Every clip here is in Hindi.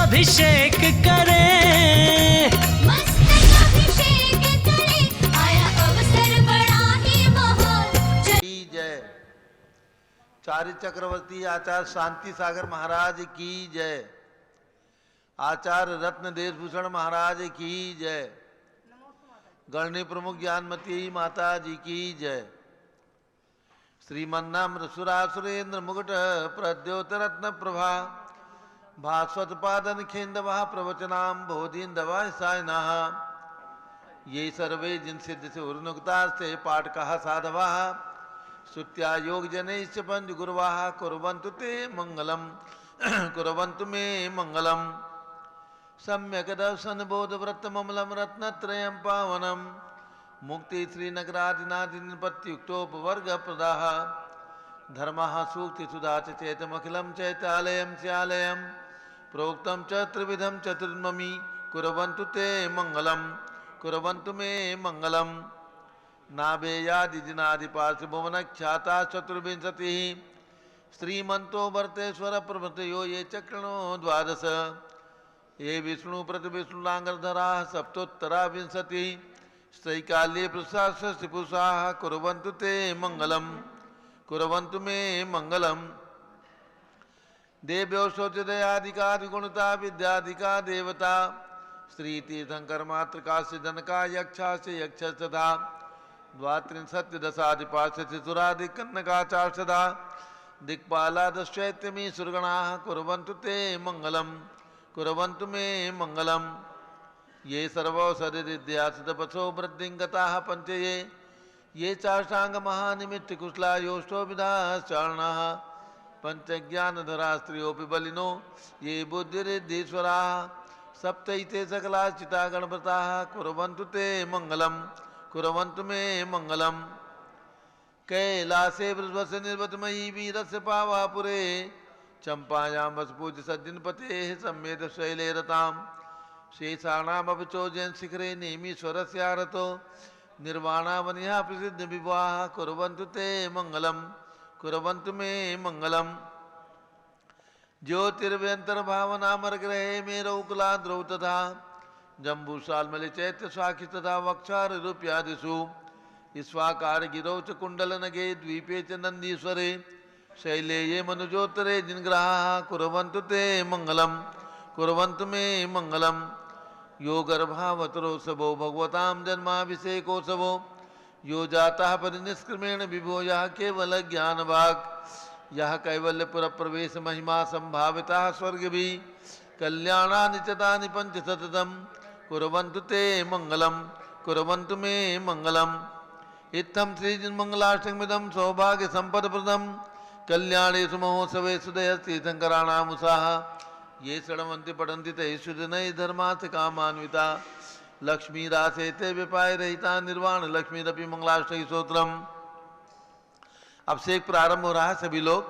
अभिषेक करे, मस्तक अभिषेक करे, आया अवसर बड़ा ही महान। की जय। चार्य चक्रवर्ती आचार्य शांति सागर महाराज की जय। आचार्य रत्न देशभूषण महाराज की जय। गणनी प्रमुख ज्ञानमती माता जी की जय। श्रीमन्नाम्र सुरासुरेन्द्र मुकुट प्रद्योत रत्न प्रभा, भास्वत पादन खेन्दवा प्रवचनाम बोधिन्दवा सायना, ये सर्वे जिन सिद्ध से उर्नुक्तास्ते पाठ कहा साधवा, स्तुत्या योग जनैश्च पंच गुरुवाः कुर्वन्तु ते मंगलम कुर्वन्तु मे मंगलम। सम्यक दर्शन बोध व्रत ममलम रत्नत्रयं पावनम, मुक्ति श्रीनगरादिनादिनिपत्युक्तोपवर्ग प्रदाः, धर्मः सूक्ति सुधा चेतमखिलं चैतालयं स्यालयं, प्रोक्तं च त्रिविधं चतुर्ममी, कुर्वन्तु ते मंगलम कुर्वन्तु मे मंगलम। नाभेयादि जिनादि पार्श्वभुवन ख्याता चतुर्विंशति, श्रीमंतो वर्तेश्वर प्रभृतयो ये चक्रणो द्वादश, ये विष्णु प्रतिविष्णुलांगधरा सप्तोत्तरा विंशति, स्त्रैकाल्ये पुरुषाः कुर्वन्तु ते मंगलम कुर्वन्तु मे मंगलम। देव्यो शौचदयादिका द्विगुणता विद्यादिका देवता, स्त्री तीर्थंकर मातृका से जनका यक्षा से यक्ष तथा, द्वात्रिंशत्यदशादिपार्श्वचतुरादि कन्नकाचार्षदा, दिक्पालादश्चैत्यमी सुरगणाः कुर्वन्तु ते मंगलम कुर्वन्तु मे मंगलम। ये सर्वौषधिरिद्यासितपथो वृद्धिङ्गताः पञ्चये, ये चाष्टांग महानिमित्त कुशला योष्टो विधाश्चारणाः, पंचज्ञानधरा स्त्रियोऽपि बलिनो ये बुद्धिरिद्धीश्वराः, सप्तैते सकलाश्चिता गणपताः कुर्वन्तु ते मंगलम कुर्वन्तु मे मंगलम। कैलासे वृषभस्य निर्वतमयी वीरस्य पावापुरे, चंपायां वसपूज्य सज्जनपतेः सम्मेद शैले रतां, शेषाणामपचोजयन् शिखरे नेमीश्वरस्यारतो, निर्वाणावनिहा प्रसिद्ध विवाह कुर्वन्तु ते मंगलम कुर्वन्तु मे मंगलम। ज्योतिर्व्यंतर्भावनामरग्रहे मेरौकुलाद्रौ तथा, जम्बूसाल्मले चैत्य स्वाखि तथा वक्षारूप्यादिषु, स्वाकार गिरौ च कुण्डलनगे द्वीपे च नन्दीश्वरे, शैले ये मनुजोत्तरे जिनग्रहाः कुर्वन्तु ते मंगलम कुर्वन्तु मे मंगलम। यो गर्भावतरोत्सवो भगवतां जन्माभिषेकोत्सवो, यो जातः परिनिष्क्रमेण विभो यः केवल ज्ञानवाक्, यः कैवल्यपुर प्रवेश महिमा संभावितः स्वर्गभिः, कल्याणानि च तानि पञ्चशतम् कुर्वन्तु ते मंगलम कुर्वन्तु मे मंगलम। इत्थं श्रीजिन्मङ्गलाष्टकमिदं सौभाग्यसम्पदप्रदं, कल्याणेषु महोत्सवेषु दयस्तीर्थङ्कराणामुषाः, ये शृण्वन्ति पठन्ति तैः सुजनैः धर्मार्थ कामान्विता, लक्ष्मीरासे ते विपाय रहिता निर्वाण लक्ष्मीरपि मंगलाष्टकी स्तोत्रम। अब से एक प्रारंभ हो रहा है। सभी लोग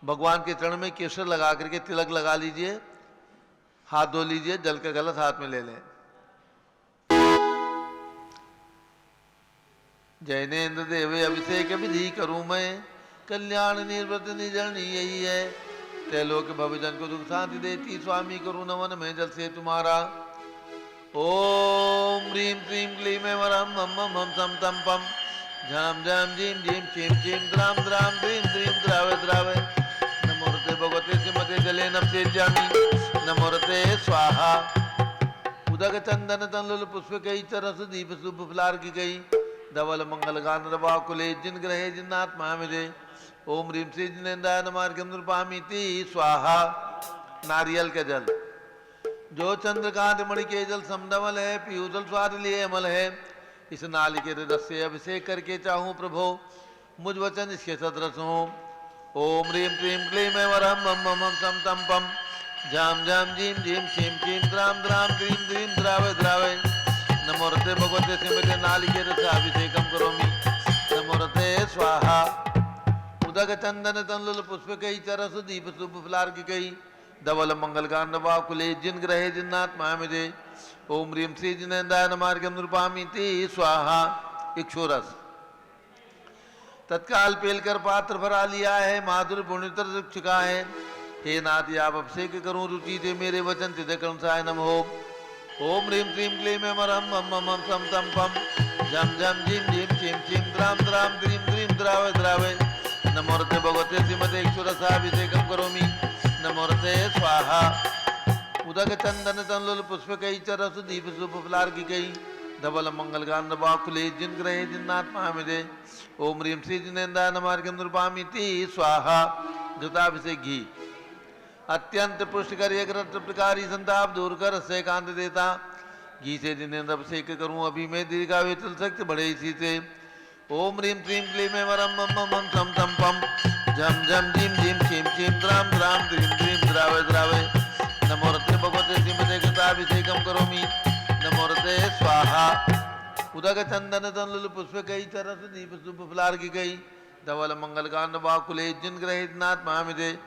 भगवान के चरण में केसर लगा करके तिलक लगा लीजिए, हाथ धो लीजिए, जल का गलत हाथ में ले लें। जैनेन्द्र देव अभिषेक विधि करूं मैं, कल्याण निर्वृत निजरणी यही है, त्रैलोक भवजन को दुख शांति देती, स्वामी करूं नमन में जल से तुम्हारा। ओम ह्रीं श्रीं क्लीं ऐं वरं मम मम सम तम पम, झाम झाम झीम झीम छीम छीम द्राम द्राम द्रीं द्रीं द्रावे द्रावे, नमोरते भगवते श्रीमते जले नमसेज्यामि, नमोरते स्वाहा। उदक चंदन तंलुल पुष्प कई चरस दीप शुभ फलार की गई, धवल मंगल गान रवा कुले जिन ग्रहे जिन्नात्मा मिले। ओम ह्रीं श्री जिनेन्द्राय नमार्गम नृपामीति स्वाहा। नारियल के जल, जो चंद्रकांत मणि के जल समधवल है, पीयूषल स्वाद लिए अमल है, इस नाली के रस से अभिषेक करके चाहूं प्रभो मुझ वचन इसके सदरस हो। ओम ह्रीं क्लीं क्लीं ऐं वरं मम मम सम तम पम, झाम झाम झीम झीम छीम छीम द्राम द्राम द्रीं द्रीं द्रावे द्रावे, नमोरते भगवते श्रीमते नालिके रस अभिषेकम करोमि, नमोरते स्वाहा। उदक चंदन तंलुल पुष्प कई चरस दीप शुभ फलार की गई, धवल मंगल गान कुले जिन ग्रहे जिन्नात्मा मिले। ओम ह्रीं श्री जिनेन्द्राय नमार्गम नृपामीति स्वाहा। इक्षुरस तत्काल पेलकर पात्र भरा लिया है, माधुर पुण्यतर चुका है, हे नाथ आप अभिषेक करूं रुचि से मेरे वचन चित कंसाय नमः। ओम ह्रीं क्लीं क्लीं ऐं मरं मम मम सम तम पम झम झम झिम झिम छिम छिम द्राम द्राम द्रीं द्रीं द्रावय द्रावय नमोरते भगवते श्रीमते ईश्वरसाभिषेकं करोमि नमोरते स्वाहा। उदक चंदन तनलुल पुष्पकई चरस दीप सुप फलार्किकई धवल मंगल गांध बाकुले जिन ग्रहे जिन्नाथ महामिदे। ओम ह्रीं श्री जिनेन्द्राय नमार्गं नृपामिति स्वाहा। घृताभिषेक घी अत्यंत पुष्टिकर एक रत्न प्रकारी संताप दूर कर से कांत देता। घी से जिनेन्द्र अभिषेक करूं अभी मैं दीर्घायु चल सकते बड़े इसी से। ओम ह्रीं क्लीं क्लीं ऐं वरं मम मम सम तम पम झम झम झिम झिम छिम छिम द्राम द्राम द्रीं द्रीं द्रावय द्रावय नमोरते भगवते श्रीमते कृताभिषेकं करोमि नमोरते स्वाहा। उदक चंदन तनलुल पुष्पकई चरस दीप सुप फलार्किकई धवल मंगल कांड बाकुले जिन ग्रहे नाथ महामिदे।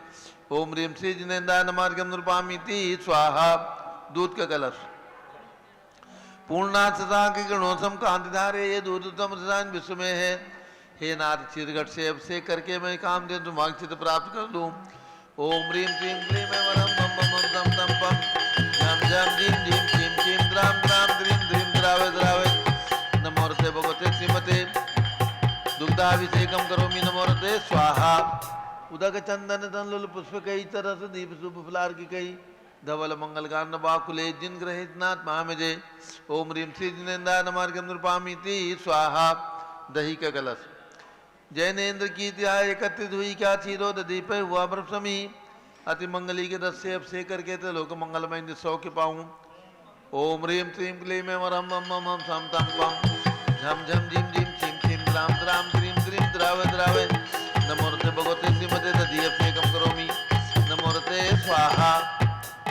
ओम ह्रीं श्री जिनेन्द्राय नमार्गं नृपामिति स्वाहा। दूध का कलश पूर्णाथ सदांक गणोसम कांतिधारे ये दूध उत्तम सदान विश्व में है। हे नाथ चिरघट से अभिषेक करके मैं काम दे मांगचित प्राप्त कर लूं। ओम ह्रीं क्लीं क्लीं ऐं वरं मम मम सम तम पम झम झम झिम झिम छिम छिम द्राम द्राम द्रीं द्रीं द्रावय द्रावय नमोरते भगवते श्रीमते दुग्धाभिषेकं करोमि नमोरते स्वाहा। उदक चंदन तनलुल पुष्पकई तरस दीप सुप फलार्किकई धवल मंगल गांड बाकुले जिन ग्रहे नाथ महामिदे। ओम ह्रीं श्री जिनेन्द्राय नमार्गं नृपामिति स्वाहा। दही का कलश जैनेन्द्र की त्याय एकत्रित हुई क्या क्षीरो दीप हुआ ब्रह्मी अति मंगली के रस से अभिषेक करके तो लोक मंगलमय सौख्य पाऊं। ओम ह्रीं क्लीं क्लीं ऐं वरं मम मम सम तम पम झम झम झिम झिम छिम छिम द्राम द्राम द्रीं द्रीं द्रावय द्रावय नमोरते भगवते श्रीमते दधि अभिषेकं करोमि नमोरते स्वाहा।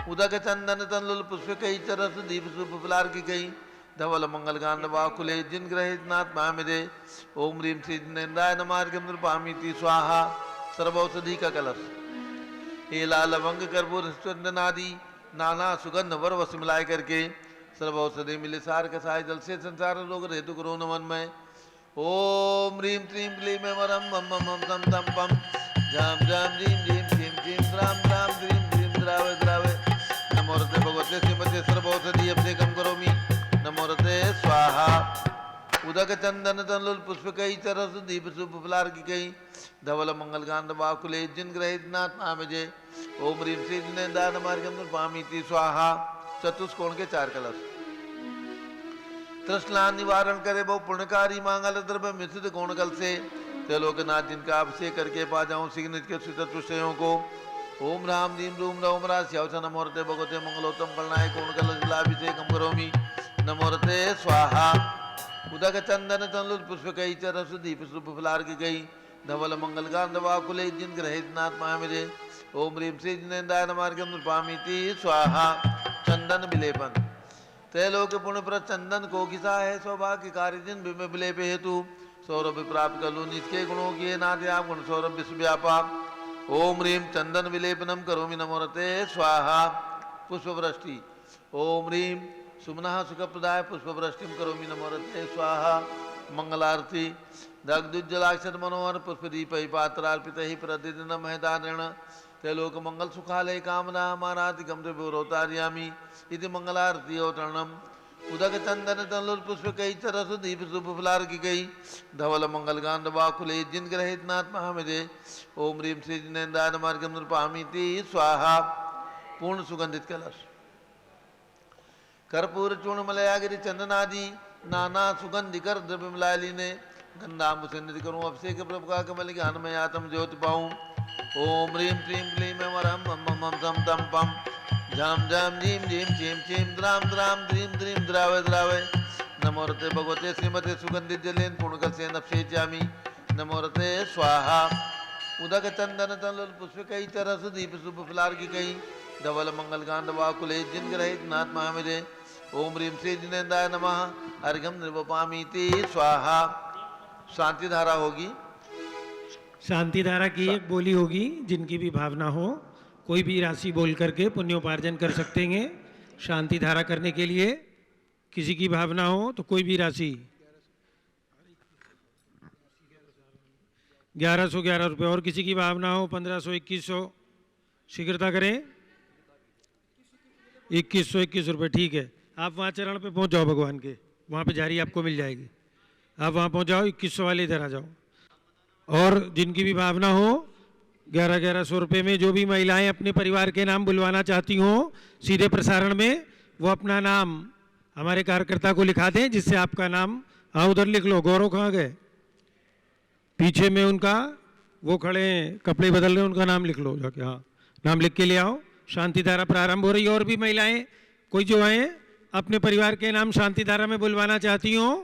उदक चंदन तनलुल पुष्पकई चरस दीप सुप फलार्किकई धवल मंगल गांड बाकुले जिन ग्रहे नाथ महामिदे। ओम ह्रीं श्री जिनेन्द्राय नमार्गं नृपामिति स्वाहा। सर्वौषधि का कलश एला लवंग कर्पूर चंदन आदि नाना सुगंध वर वस मिलाए करके सर्वौषधि मिले सार कसाय जल से संसार रोग हेतु करो नमन में। ओम ह्रीं क्लीं क्लीं ऐं वरं मम मम सम तम पम झम झम झिम झिम छिम छिम द्राम द्राम द्रीं द्रीं द्रावय द्रावय नमोरते भगवते श्रीमते सर्वौषधि अभिषेकं करोमि नमोरते स्वाहा। उदक चंदन तनलुल पुष्पकई चरस दीप सुप फलार्किकई धवल मंगल गांड बाकुले जिन ग्रहे नाथ महामिदे। ओम ह्रीं श्री जिनेन्द्राय नमार्गं नृपामिति स्वाहा। चतुष्कोण के चार कलश तृष्णा निवारण करे बहु पुण्यकारी मांगल द्रव्य मिश्रित कोण कल से त्रिलोकनाथ जिनका अभिषेक करके पा जाऊं सिग्नित के चतुष्टयों को। ओम राम रीम रूम रौम राश्यवच नमोरते भगवते मंगलोत्तम कलनाय कोण कलशाभिषेकं करोमि नमोरते स्वाहा। उदक चंदन तनलुल पुष्पकई चरस दीप सुप फलार्किकई धवल मंगल गांड बाकुले जिन ग्रहे नाथ महामिदे। ओम ह्रीं श्री जिनेन्द्राय नमार्गं नृपामिति स्वाहा। चंदन विलेपन त्रैलोक पुण्य पर चंदन को किसा है सौभाग्य कार्य जिन विलेप हेतु सौरभ प्राप्त कर लूं निष्के गुणों की नाथ आप गुण सौरभ विश्व व्यापा। ओम ह्रीं चंदन विलेपनम करोमि नमोरते स्वाहा। पुष्पवृष्टि ओम ह्रीं सुमनः सुखप्रदाय पुष्पवृष्टिं करोमि नमोरते स्वाहा। मंगलारती दग्धुज्जलाक्षर मनोहर पुष्पदीपै पात्रार्पितैः प्रतिदिनं महदानेन त्रैलोक मंगल सुखालय कामना मानाधिकं त्रिपुरोतार्यामि इति मंगलारती अवतरणम्। उदक चंदन तनलुल पुष्पकई चरस दीप सुप फलार्किकई धवल मंगल गांड बाकुले जिन ग्रहे नाथ महामिदे। ओम ह्रीं श्री जिनेन्द्राय नमार्गं नृपामिति स्वाहा। पूर्ण सुगंधित कलश कर्पूर चूर्ण मलयागिरी चंदनादि नाना सुगंधिकर द्रव्य मिलाय लीने गंधाम्ब से निधि करूं अभिषेक प्रभु का कमल ज्ञान में आत्म ज्योति पाऊं। ओम ह्रीं क्लीं क्लीं ऐं वरं मम मम सम तम पम झम झम झिम झिम छिम छिम द्राम द्राम द्रीं द्रीं द्रावय द्रावय नमोरते भगवते श्रीमते सुगंधित जलेन पूर्णकलशेन अभिषेच्यामि नमोरते स्वाहा। उदक चंदन तनलुल पुष्पकई चरस दीप सुप फलार्किकई धवल मंगल गांड बाकुले जिन ग्रहे नाथ महामिदे। ओम ह्रीं श्री जिनेन्द्राय नमः अर्घ्यं निर्वपामीति स्वाहा। शांति धारा होगी। शांति धारा की एक बोली होगी जिनकी भी भावना हो कोई भी राशि बोल करके पुण्योपार्जन कर सकते हैं। शांति धारा करने के लिए किसी की भावना हो तो कोई भी राशि 1111 रुपये और किसी की भावना हो 1500 2100 शीघ्रता करें। 2121 रुपये, ठीक है। आप वहाँ चरण पे पहुँच जाओ भगवान के, वहाँ पे जारी आपको मिल जाएगी। आप वहाँ पहुँच जाओ, 2100 वाले इधर आ जाओ। और जिनकी भी भावना हो 1100 रुपये में जो भी महिलाएं अपने परिवार के नाम बुलवाना चाहती हों सीधे प्रसारण में, वो अपना नाम हमारे कार्यकर्ता को लिखा दें, जिससे आपका नाम, हाँ उधर लिख लो। गौरव कहाँ गए? पीछे में उनका वो खड़े हैं, कपड़े बदल रहे हैं, उनका नाम लिख लो जाके। हाँ, नाम लिख के ले आओ। शांति धारा प्रारंभ हो रही है। और भी महिलाएं कोई जो हैं अपने परिवार के नाम शांति धारा में बुलवाना चाहती हों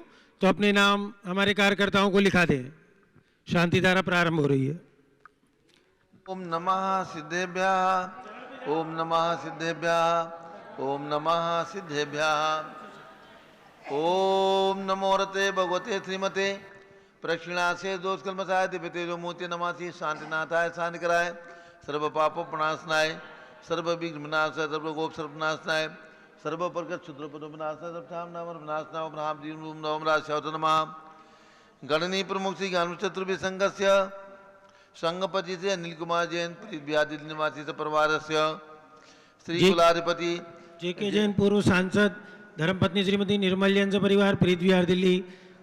तो अपने नाम हमारे कार्यकर्ताओं को लिखा दें। शांति धारा प्रारंभ हो रही है। ओम नमः सिद्धेभ्यः, ओम नमः सिद्धेभ्यः, ओम नमः सिद्धेभ्यः। ओम नमो रते भगवते श्रीमते प्रक्षिणासे दोष कल्मसाय दिव्यते जो मूर्ति नमासि शांतिनाथाय शांतिकराय सर्व पाप प्रणाशनाय सर्व विघ्न विनाशाय सर्व गोप सर्वनाशनाय सर्व प्रकट क्षुद्र विनाशाय सर्वधाम नाम विनाशनाय ब्रह्म दीन नवम राजशावत नमः। गणनी प्रमुख श्री ज्ञान चतुर्भि संघस्य संघपति से अनिल कुमार जैन पृथ्वी निवासी से परिवार से श्री कुलाधिपति जेके जैन पूर्व सांसद धर्मपत्नी श्रीमती निर्मल जैन से परिवार पृथ्वी दिल्ली,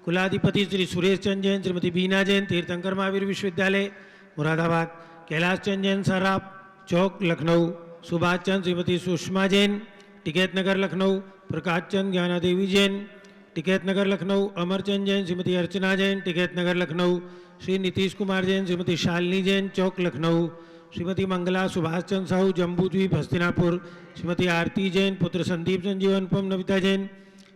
कुलाधिपति श्री सुरेश चंद जैन, श्रीमती बीना जैन तीर्थंकर महावीर विश्वविद्यालय मुरादाबाद, कैलाश चंद जैन सराफ चौक लखनऊ, सुभाष चंद श्रीमती सुषमा जैन टिकैत नगर लखनऊ, प्रकाश चंद ज्ञाना देवी जैन टिकैत नगर लखनऊ, अमरचंद जैन श्रीमती अर्चना जैन टिकैत नगर लखनऊ, श्री नीतीश कुमार जैन श्रीमती शालिनी जैन चौक लखनऊ, श्रीमती मंगला सुभाष चंद साहू जम्बूद्वीप हस्तिनापुर, श्रीमती आरती जैन पुत्र संदीप संजीव अनुपम नविता जैन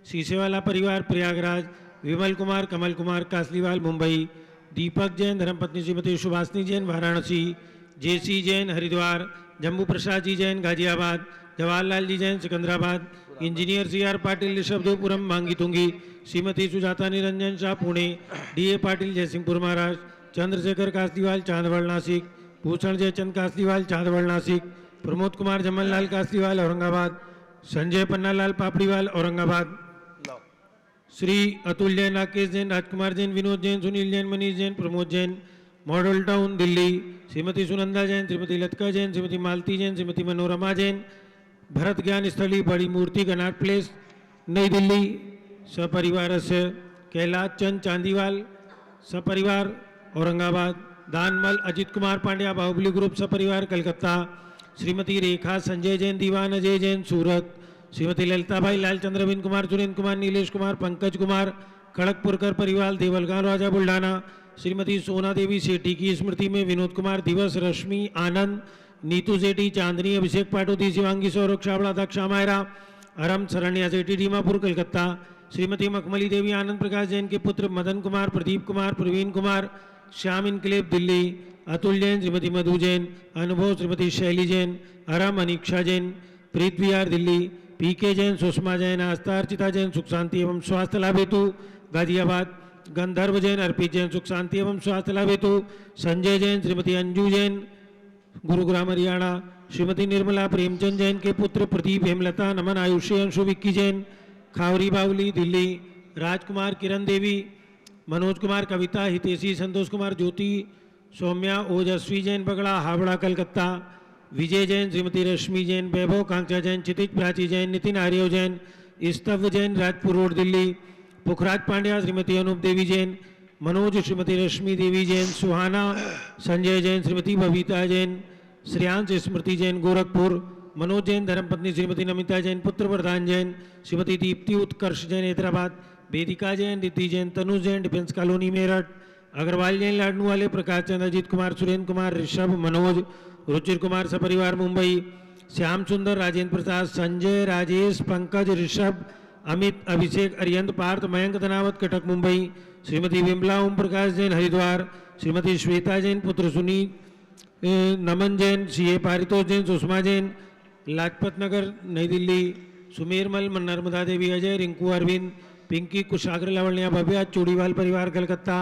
सीसेवाला परिवार प्रयागराज, विमल कुमार कमल कुमार कासलीवाल मुंबई, दीपक जैन धर्मपत्नी श्रीमती सुभाषनी जैन वाराणसी, जेसी जैन हरिद्वार, जम्बू प्रसाद जी जैन गाजियाबाद, जवाहरलाल जी जैन सिकंदराबाद, इंजीनियर CR पाटिल ऋषभदेवपुरम मांगी तुंगी, श्रीमती सुजाता निरंजन शाह पुणे, DA पाटिल जयसिंहपुर महाराष्ट्र, चंद्रशेखर कासलीवाल चांदवड़ नासिक, भूषण जयचंद कासलीवाल चांदवड़ नासिक, प्रमोद कुमार जमनलाल कासलीवाल औरंगाबाद, संजय पन्नालाल पापड़ीवाल औरंगाबाद, श्री अतुल जैन राकेश जैन राजकुमार जैन विनोद जैन सुनील जैन मनीष जैन प्रमोद जैन मॉडल टाउन दिल्ली, श्रीमती सुनंदा जैन श्रीमती लतका जैन श्रीमती मालती जैन श्रीमती मनोरमा जैन भरत ज्ञान स्थली बड़ी मूर्ति कनाट प्लेस नई दिल्ली सपरिवार से, कैलाश चंद चांदीवाल सपरिवार औरंगाबाद, दानमल अजित कुमार पांड्या बाहुबली ग्रुप सपरिवार कलकत्ता, श्रीमती रेखा संजय जैन दीवान अजय जैन सूरत, श्रीमती ललिताबाई लालचंद्र बिन कुमार सुरेंद्र कुमार नीलेश कुमार पंकज कुमार खड़गपुरकर परिवार देवलगांव राजा बुल्ढाना, श्रीमती सोना देवी सेठी की स्मृति में विनोद कुमार दिवस रश्मि आनंद नीतू सेठी चांदनी अभिषेक पाटोदी शिवांगी सौरभ छाबड़ा दक्षा मायरा अरम शरण्या सेठी डीमापुर कलकत्ता, श्रीमती मखमली देवी आनंद प्रकाश जैन के पुत्र मदन कुमार प्रदीप कुमार प्रवीण कुमार श्याम इनकलेब दिल्ली, अतुल जैन श्रीमती मधु जैन अनुभव श्रीमती शैली जैन अरम अनीक्षा जैन पृथ्वी दिल्ली, PK जैन सुषमा जैन आस्था अर्चिता जैन सुख शांति एवं स्वास्थ्य लाभ हेतु गाजियाबाद, गंधर्व जैन अर्पित जैन सुख शांति एवं स्वास्थ्य लाभ हेतु, संजय जैन श्रीमती अंजू जैन गुरुग्राम हरियाणा, श्रीमती निर्मला प्रेमचंद जैन के पुत्र प्रदीप हेमलता नमन आयुषी अंशु विक्की जैन खावरी बावली दिल्ली, राजकुमार किरण देवी मनोज कुमार कविता हितेशी संतोष कुमार ज्योति सौम्या ओजस्वी जैन बगड़ा हावड़ा कलकत्ता, विजय जैन श्रीमती रश्मि जैन वैभव कांक्षा जैन क्षितिज प्राची जैन नितिन आर्यव जैन स्तव जैन राजपुर रोड दिल्ली, पुखराज पांड्या श्रीमती अनूप देवी जैन मनोज श्रीमती रश्मि देवी जैन सुहाना संजय जैन श्रीमती बबीता जैन श्रेयांश स्मृति जैन गोरखपुर, मनोज जैन धर्मपत्नी श्रीमती नमिता जैन पुत्र प्रधान जैन श्रीमती दीप्ति उत्कर्ष जैन हैदराबाद, वेदिका जैन रिद्धि जैन तनुज जैन डिफेंस कॉलोनी मेरठ, अग्रवाल जैन लाडनू वाले प्रकाश चंद अजीत कुमार सुरेंद्र कुमार ऋषभ मनोज रुचिर कुमार सपरिवार मुंबई, श्याम सुंदर राजेंद्र प्रसाद संजय राजेश पंकज ऋषभ अमित अभिषेक अरियंत पार्थ मयंक धनावत कटक मुंबई, श्रीमती विमला ओम प्रकाश जैन हरिद्वार, श्रीमती श्वेता जैन पुत्र सुनी नमन जैन CA पारितोष जैन सुषमा जैन लाजपत नगर नई दिल्ली, सुमेरमल नर्मदा देवी अजय रिंकू अरविंद पिंकी कुशाग्र लावण्या भव्या चूड़ीवाल परिवार कलकत्ता,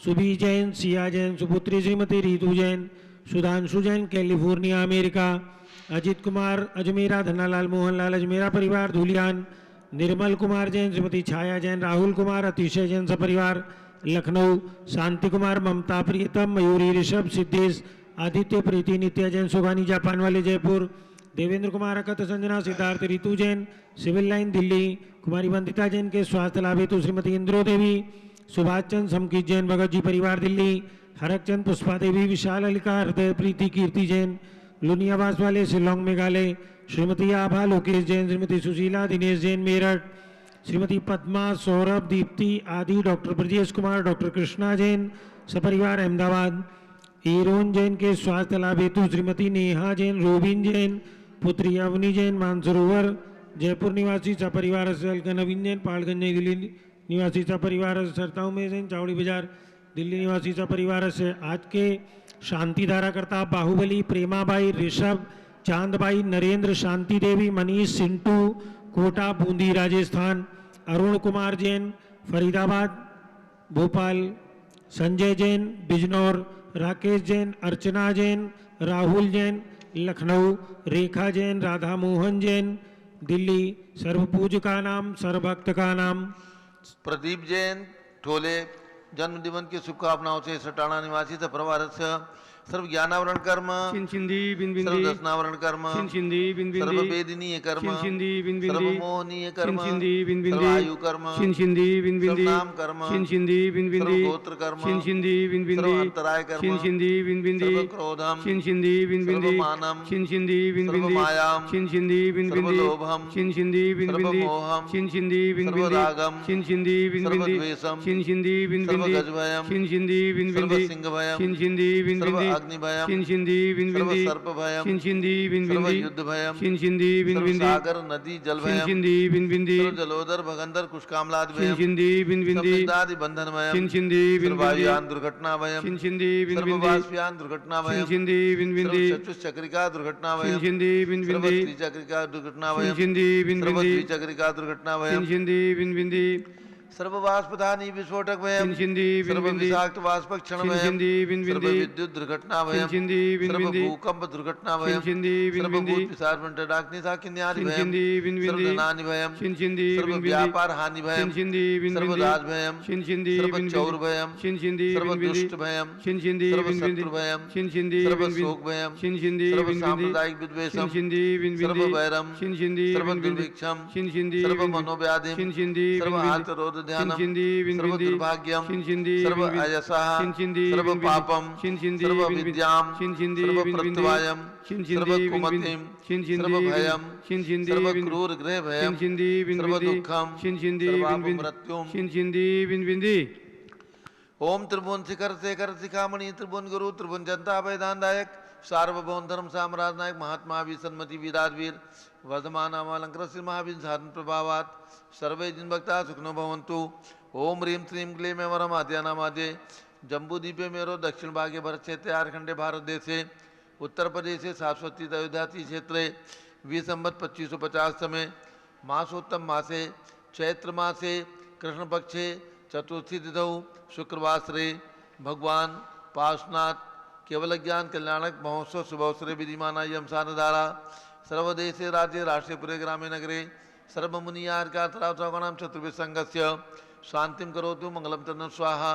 सुबी जैन सिया जैन सुपुत्री श्रीमती रीतू जैन सुधांशु जैन कैलिफोर्निया अमेरिका, अजित कुमार अजमेरा धनालाल मोहनलाल अजमेरा परिवार धूलियान, निर्मल कुमार जैन श्रीमती छाया जैन राहुल कुमार अतिशय जैन सपरिवार लखनऊ, शांति कुमार ममता प्रियतम मयूरी ऋषभ सिद्धेश आदित्य प्रीति नित्या जैन सुगानी जापान वाले जयपुर, देवेंद्र कुमार अकत संजना सिद्धार्थ रितु जैन सिविल लाइन दिल्ली, कुमारी वंदिता जैन के स्वास्थ्य लाभ हेतु श्रीमती इंद्रो देवी, सुभाष चंद समकीत जैन भगत जी परिवार दिल्ली, हरक चंद पुष्पा देवी विशाल अलिका हृदय प्रीति कीर्ति जैन लुनियावास वाले शिलोंग मेघालय, श्रीमती आभा लोकेश जैन, श्रीमती सुशीला दिनेश जैन मेरठ, श्रीमती पद्मा सौरभ दीप्ति आदि, डॉक्टर ब्रजेश कुमार डॉक्टर कृष्णा जैन सपरिवार अहमदाबाद, ईरोन जैन के स्वास्थ्य लाभ हेतु श्रीमती नेहा जैन रोबिन जैन पुत्री अवनी जैन मानसरोवर जयपुर निवासी सपरिवार से अलका नवीन जैन पालगंज नई दिल्ली निवासी सपरिवार सरताऊ में जैन चावड़ी बाजार दिल्ली निवासी सपरिवार से आज के शांति धारा करता बाहुबली प्रेमाबाई ऋषभ चांदबाई नरेंद्र शांति देवी मनीष सिंटू कोटा बूंदी राजस्थान, अरुण कुमार जैन फरीदाबाद भोपाल, संजय जैन बिजनौर, राकेश जैन अर्चना जैन राहुल जैन लखनऊ, रेखा जैन राधा मोहन जैन दिल्ली, सर्वपूज का नाम सर्वभक्त का नाम। प्रदीप जैन ठोले जन्मदिवन की शुभकामनाओं से सटाणा निवासी परिवार से सर्व ज्ञानावरण कर्म चिंचिंदी बिन सर्व दर्शनावरण कर्म चिंचिंदी बिन सर्व वेदनीय कर्म चिंचिंदी बिन सर्व मोहनीय कर्म चिंचिंदी बिन सर्व आयु कर्म चिंचिंदी बिन सर्व नाम कर्म चिंचिंदी बिन सर्व गोत्र कर्म चिंचिंदी बिन सर्व अंतराय कर्म चिंचिंदी बिन सर्व क्रोधम चिंचिंदी बिन सर्व मानम चिंचिंदी बिन सर्व मायाम चिंचिंदी बिन सर्व लोभम चिंचिंदी बिन सर्व मोहम चिंचिंदी बिन सर्व रागम चिंचिंदी बिन सर्व द्वेषम चिंचिंदी बिन सर्व गजभयम चिंचिंदी बिन सर्व सिंहभयम चिंचिंदी बिन सर्व अग्निभयम चिंचिंदी बिन सर्व सर्पभयम चिंचिंदी बिन सर्व युद्धभयम चिंचिंदी बिन सर्व सागर नदी जलभयम चिंचिंदी बिन सर्व जलोदर भगंदर कुशकामलादभयम चिंचिंदी बिन सर्व निदादि बंधनभयम चिंचिंदी बिन सर्व वायुयान दुर्घटनाभयम चिंचिंदी बिन सर्व वाष्पयान दुर्घटनाभयम चिंचिंदी बिन सर्व चतुश्चक्रिका दुर्घटनाभयम चिंचिंदी बिन सर्व त्रिचक्रिका दुर्घटनाभयम चिंचिंदी बिन सर्व द्विचक्रिका दुर्घटनाभयम चिंचिंदी बिन सर्व वाष्पधानी विस्फोटक भयम चिंचिंदी बिन सर्व विषाक्त वाष्प क्षण भयम चिंचिंदी बिन सर्व विद्युत दुर्घटना भयम चिंचिंदी बिन सर्व भूकंप दुर्घटना भयम चिंचिंदी बिन सर्व भूत पिशाच मंडराग्नि साकिन्यादि भयम चिंचिंदी बिन सर्व धनानि भयम चिंचिंदी सर्व बिन व्यापार हानि भयम चिंचिंदी बिन सर्व राज भयम चिंचिंदी सर्व बिन चौर भयम चिंचिंदी सर्व बिन दुष्ट भयम चिंचिंदी सर्व बिन शत्रु भयम चिंचिंदी सर्व बिन शोक भयम चिंचिंदी सर्व बिन सांप्रदायिक विद्वेषम चिंचिंदी बिन सर्व वैरम चिंचिंदी सर्व बिन दुर्भिक्षम चिंचिंदी सर्व मनोव्याधिम चिंचिंदी सर्व बिन आर्तरोध ध्यानम चिंचिंदी बिन सर्व दुर्भाग्यम चिंचिंदी सर्व अयसः चिंचिंदी सर्व बिन पापम चिंचिंदी सर्व बिन विद्याम चिंचिंदी सर्व बिन प्रत्यवायम चिंचिंदी सर्व बिन कुमतिम चिंचिंदी सर्व बिन भयम चिंचिंदी सर्व बिन क्रूर गृह भयम चिंचिंदी बिन सर्व दुःखम चिंचिंदी सर्वाप बिन मृत्युम चिंचिंदी बिन ओम त्रिभुवन शिखर शेखर शिखामणि त्रिभुवन गुरु त्रिभुवन जनता वेदांतायक सार्वभौम धर्म साम्राज्य नायक महात्मा सन्मति वीराजवीर वर्धमान अलंकृत श्री महावीर साधन प्रभावात सर्वे जिन भक्ता सुखनो भवन्तु। ओम ह्रीं श्रीं क्लीं वरम आद्यानामाद्ये जम्बूद्वीपे मेरो दक्षिण भागे भरत क्षेत्रे आर्खंडे भारत देशे उत्तर प्रदेशे शाश्वती अयोध्याति क्षेत्रे विसंवत 2550 समय मासोत्तम मासे चैत्र मासे कृष्ण पक्षे चतुर्थी तिथौ शुक्रवासरे भगवान पार्श्वनाथ केवल ज्ञान कल्याणक महोत्सव शुभवसरे विधिमाना यम सानधारा सर्वदेशे राज्ये राष्ट्रीयपुरे ग्रामे नगरे सर्वमुनियार्कातरावगणां चतुर्विध संघस्य शांतिं करोतु मंगलम तन्न स्वाहा।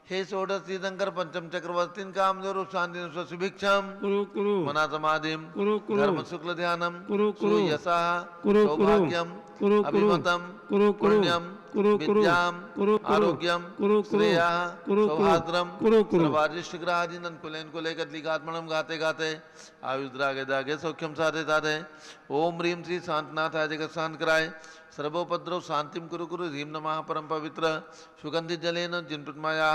हे षोडश तीर्थंकर पंचम चक्रवर्तीन कामधेनु शांति सुभिक्षम कुरु मना समाधिम कुरु धर्म शुक्ल ध्यानम कुरु यशः कुरु सौभाग्यम कुरु अभिमतम कुरु पुण्यम कुरु विद्याम कुरु आरोग्यम कुरु श्रेयः कुरु सौभाद्रम कुरु सर्वारिष्ट ग्रहादीन कुलेन गात्मणम गाते गाते आयुद्रागे दागे सौख्यम साधे साधे। ओम ह्रीं श्री शांतनाथाय जगत शांत कराय सर्वोपद्रव शांतिम कुरु कुरु ह्रीं नमः परम पवित्र सुगंधित जलेन जिनपृतमाया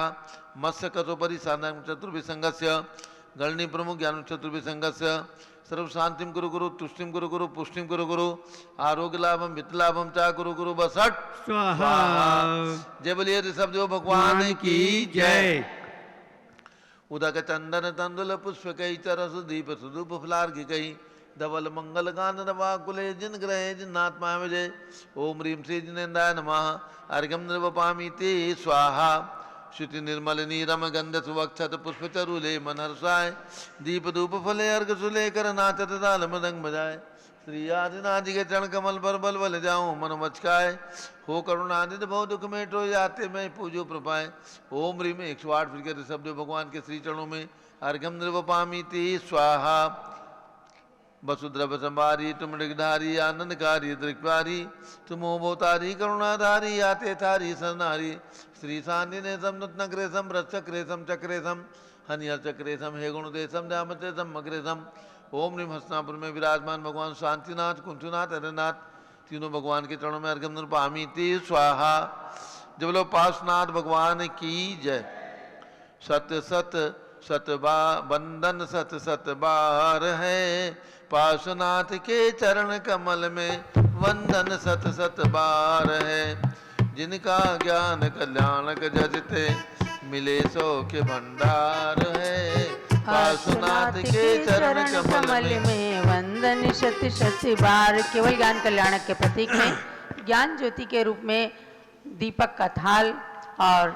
मत्स्य कथोपरि साधन चतुर्विसंगस्य गणनी प्रमुख ज्ञान चतुर्विसंगस्य सर्व शांतिम कुरु कुरु तुष्टिम कुरु कुरु पुष्टिम कुरु कुरु आरोग्य लाभम वित्त लाभम चा कुरु कुरु बसट स्वाहा। जय बोलिए ऋषभ देव भगवान की जय। उदक चंदन तंदुल पुष्प कई चरस दीप सुदूप फलार्घि कई धवल मंगल गान नवाकुले जिन ग्रहे जिन्नात्मा विजय। ओम ह्रीं श्री जिनेन्द्राय नमः अर्घ्यम निर्वपामि ते स्वाहा। श्रुति निर्मल नीरम गंध सुवक्षत पुष्प चरुले मन हर्षाय दीप धूप फले अर्घ सुले कर नाचत ताल मदंग बजाय। श्री आदिनाथ जी के चरण कमल पर बल बल जाऊं मन मचकाए हो करुणानिध बहु दुख मेटो जाते मैं पूजो प्रपाए ओम ह्रीम 108 फिर के शब्द भगवान के श्री चरणों में अर्घम निर्वपामीति स्वाहा वसुद्रव संवारी तुम मृगधारी आनंदकारी दृक्पारी तुम भोतारी करुणाधारी आते थारी सरनारी श्री शांति ने सम नग्रेशम रक्षक्रेशम चक्रेशम हनियर चक्रेशम हे गुणदेशम जामतेशम मग्रेशम ओम ह्रीम हस्तिनापुर में विराजमान भगवान शांतिनाथ कुंठनाथ हरनाथ तीनों भगवान के चरणों में अर्घम निर्वपामीति स्वाहा। जब लोग पार्श्वनाथ भगवान की जय। सत सत सतबा बंदन सत सत बार है पार्श्वनाथ के चरण कमल में वंदन सत सत बार है जिनका ज्ञान कल्याणक जजते मिले सो के भंडार है पार्श्वनाथ के चरण कमल में वंदन शत शत बार। केवल ज्ञान कल्याणक के प्रतीक में ज्ञान ज्योति के रूप में दीपक का थाल और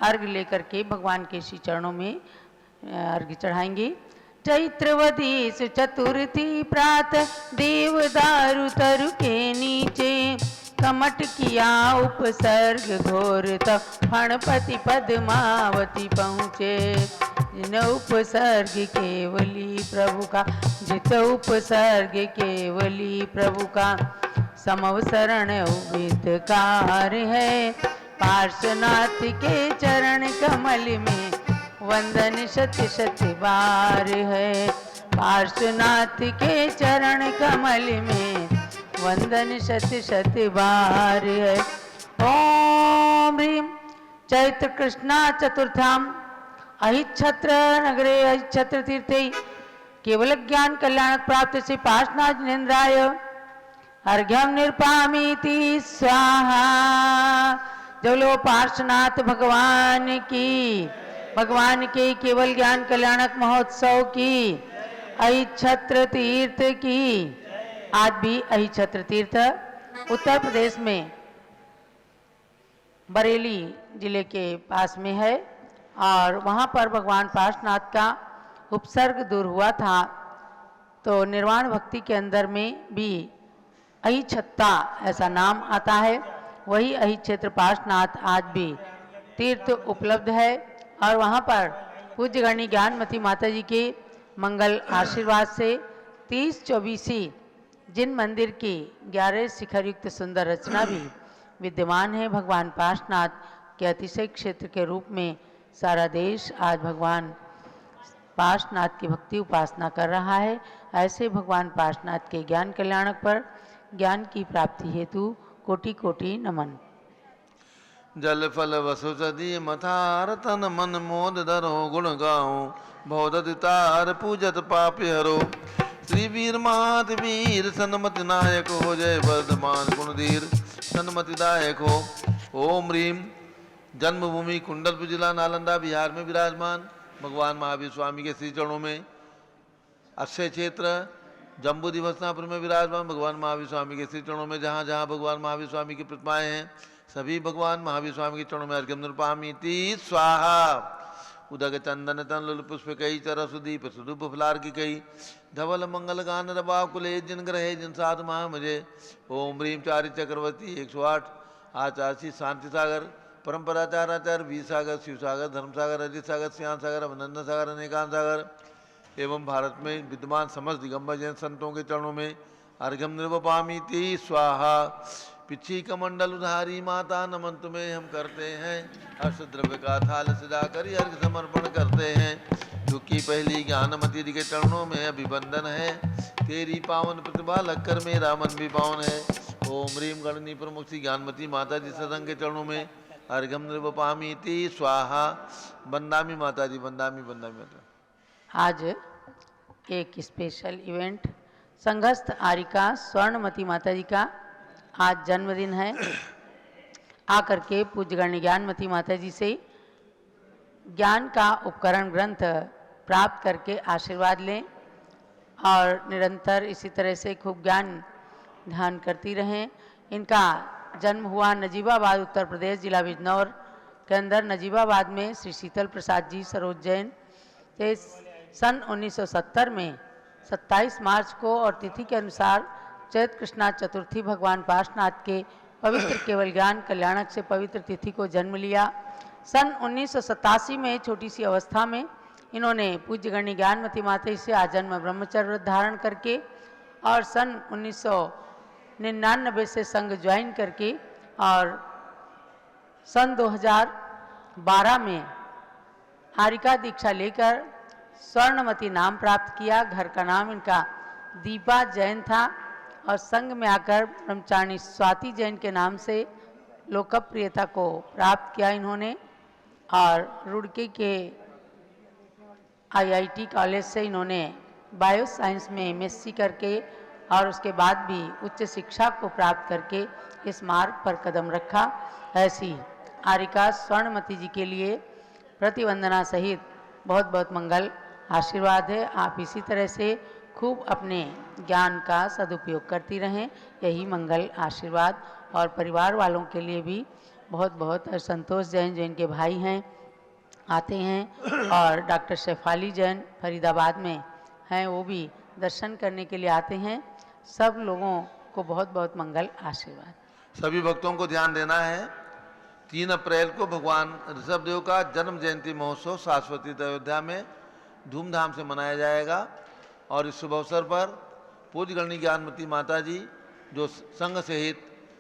अर्घ लेकर के भगवान के श्री चरणों में अर्घ चढ़ाएंगे। चैत्रवदी चतुर्थी प्रात देव दारु तरु के नीचे कमट किया उपसर्ग घोर तब फणपति पद्मावती पहुँचे जिन उपसर्ग केवली प्रभु का जित उपसर्ग केवली प्रभु का समवसरण उवितकार है पार्श्वनाथ के चरण कमल में वंदन शत शत बार है पार्श्वनाथ के चरण कमल में वंदन शत शत बार है। ओम ह्रीम चैत्र कृष्णा चतुर्थाम अहिच्छत्र नगरे अहिच्छत्र तीर्थे केवल ज्ञान कल्याण प्राप्त से पार्श्वनाथ जिनेन्द्राय अर्घ्यम निर्पामीति स्वाहा। जब लो पार्श्वनाथ भगवान के केवल ज्ञान कल्याणक महोत्सव की अहिच्छत्र तीर्थ की आज भी अहिच्छत्र तीर्थ उत्तर प्रदेश में बरेली जिले के पास में है और वहाँ पर भगवान पार्श्वनाथ का उपसर्ग दूर हुआ था तो निर्वाण भक्ति के अंदर में भी अहिच्छत्ता ऐसा नाम आता है। वही अहिच्छत्र पार्श्वनाथ आज भी तीर्थ उपलब्ध है और वहाँ पर पूज्य गणी ज्ञानमती माता जी के मंगल आशीर्वाद से 30-24 जिन मंदिर की 11 शिखर युक्त सुंदर रचना भी विद्यमान है भगवान पार्श्वनाथ के अतिशय क्षेत्र के रूप में सारा देश आज भगवान पार्श्वनाथ की भक्ति उपासना कर रहा है। ऐसे भगवान पार्श्वनाथ के ज्ञान कल्याणक पर ज्ञान की प्राप्ति हेतु कोटि कोटि नमन। जल फल वसु सदी मथार तन मन मोद धरो गुण गाओ भौदतार पूजत पापि हरो श्री वीर मात वीर सन्मत नायक हो जय वर्धमान गुणधीर सन्मति दायक हो। ओम ह्रीम जन्मभूमि कुंडलपुर जिला नालंदा बिहार में विराजमान भगवान महावीर स्वामी के श्री चरणों में अक्षय क्षेत्र जम्बू दिवसनापुर में विराजमान भगवान महावीर स्वामी के श्री चरणों में जहाँ जहाँ भगवान महावीर स्वामी की प्रतिमाएं हैं सभी भगवान महावीर स्वामी के चरणों में अर्घ्यम निर्वपामीति स्वाहा। उदक चंदन तन लुल पुष्प कई चर सुदीप सुदुप फलार की कई धवल मंगल गान रबा कुले जिन ग्रहे जिन साध महा मुझे। ओम ह्रीम चारि चक्रवर्ती 108 आचार्य शांति सागर परम्पराचार्य वीर सागर शिव सागर धर्म सागर अजित सागर श्याम सागर अभिनंदन सागर अनेकांत सागर एवं भारत में विद्यमान समस्त दिगंबर जैन संतों के चरणों में अर्घ्यम निर्वपामीति स्वाहा। पिछी कमंडल उधारी माता नमन तुम्हें हम करते हैं हर्ष द्रव्य का थाल सजाकर अर्घ समर्पण करते हैं। दुखी पहली ज्ञानमती के चरणों में अभिवंदन है तेरी पावन प्रतिभा लगकर मेरा मन भी पावन है। ओम ह्रीम गणनी प्रमुख श्री ज्ञानमती माता जी सदन के चरणों में अर्घ्यम निर्वपामीति स्वाहा। बंदामी माता जी बंदामी बंदामी माता। आज एक स्पेशल इवेंट संघस्थ आरिका स्वर्णमती माता जी का आज जन्मदिन है। आकर के पूज्य गण्य ज्ञानमती माता जी से ज्ञान का उपकरण ग्रंथ प्राप्त करके आशीर्वाद लें और निरंतर इसी तरह से खूब ज्ञान ध्यान करती रहें। इनका जन्म हुआ नजीबाबाद उत्तर प्रदेश जिला बिजनौर के अंदर नजीबाबाद में श्री शीतल प्रसाद जी सरोज जैन से सन 1970 में 27 मार्च को और तिथि के अनुसार चैत्र कृष्णा चतुर्थी भगवान पार्श्वनाथ के पवित्र केवल ज्ञान कल्याणक से पवित्र तिथि को जन्म लिया। सन 1987 में छोटी सी अवस्था में इन्होंने पूज्य गणी ज्ञानमती माता से आजन्म ब्रह्मचर्य व्रत धारण करके और सन 1999 से संघ ज्वाइन करके और सन 2012 में हारिका दीक्षा लेकर स्वर्णमती नाम प्राप्त किया। घर का नाम इनका दीपा जैन था और संघ में आकर ब्रह्मचारिणी स्वाति जैन के नाम से लोकप्रियता को प्राप्त किया इन्होंने। और रुड़की के आईआईटी कॉलेज से इन्होंने बायो साइंस में एमएससी करके और उसके बाद भी उच्च शिक्षा को प्राप्त करके इस मार्ग पर कदम रखा। ऐसी आरिका स्वर्णमती जी के लिए प्रतिवंदना सहित बहुत बहुत मंगल आशीर्वाद है। आप इसी तरह से खूब अपने ज्ञान का सदुपयोग करती रहें, यही मंगल आशीर्वाद। और परिवार वालों के लिए भी बहुत बहुत संतोष जैन जो इनके भाई हैं आते हैं और डॉक्टर शेफाली जैन फरीदाबाद में हैं वो भी दर्शन करने के लिए आते हैं। सब लोगों को बहुत बहुत मंगल आशीर्वाद। सभी भक्तों को ध्यान देना है 3 अप्रैल को भगवान ऋषभदेव का जन्म जयंती महोत्सव शाश्वती अयोध्या में धूमधाम से मनाया जाएगा। और इस शुभ अवसर पर पूज्य गणी ज्ञानमती माता जी जो संघ सहित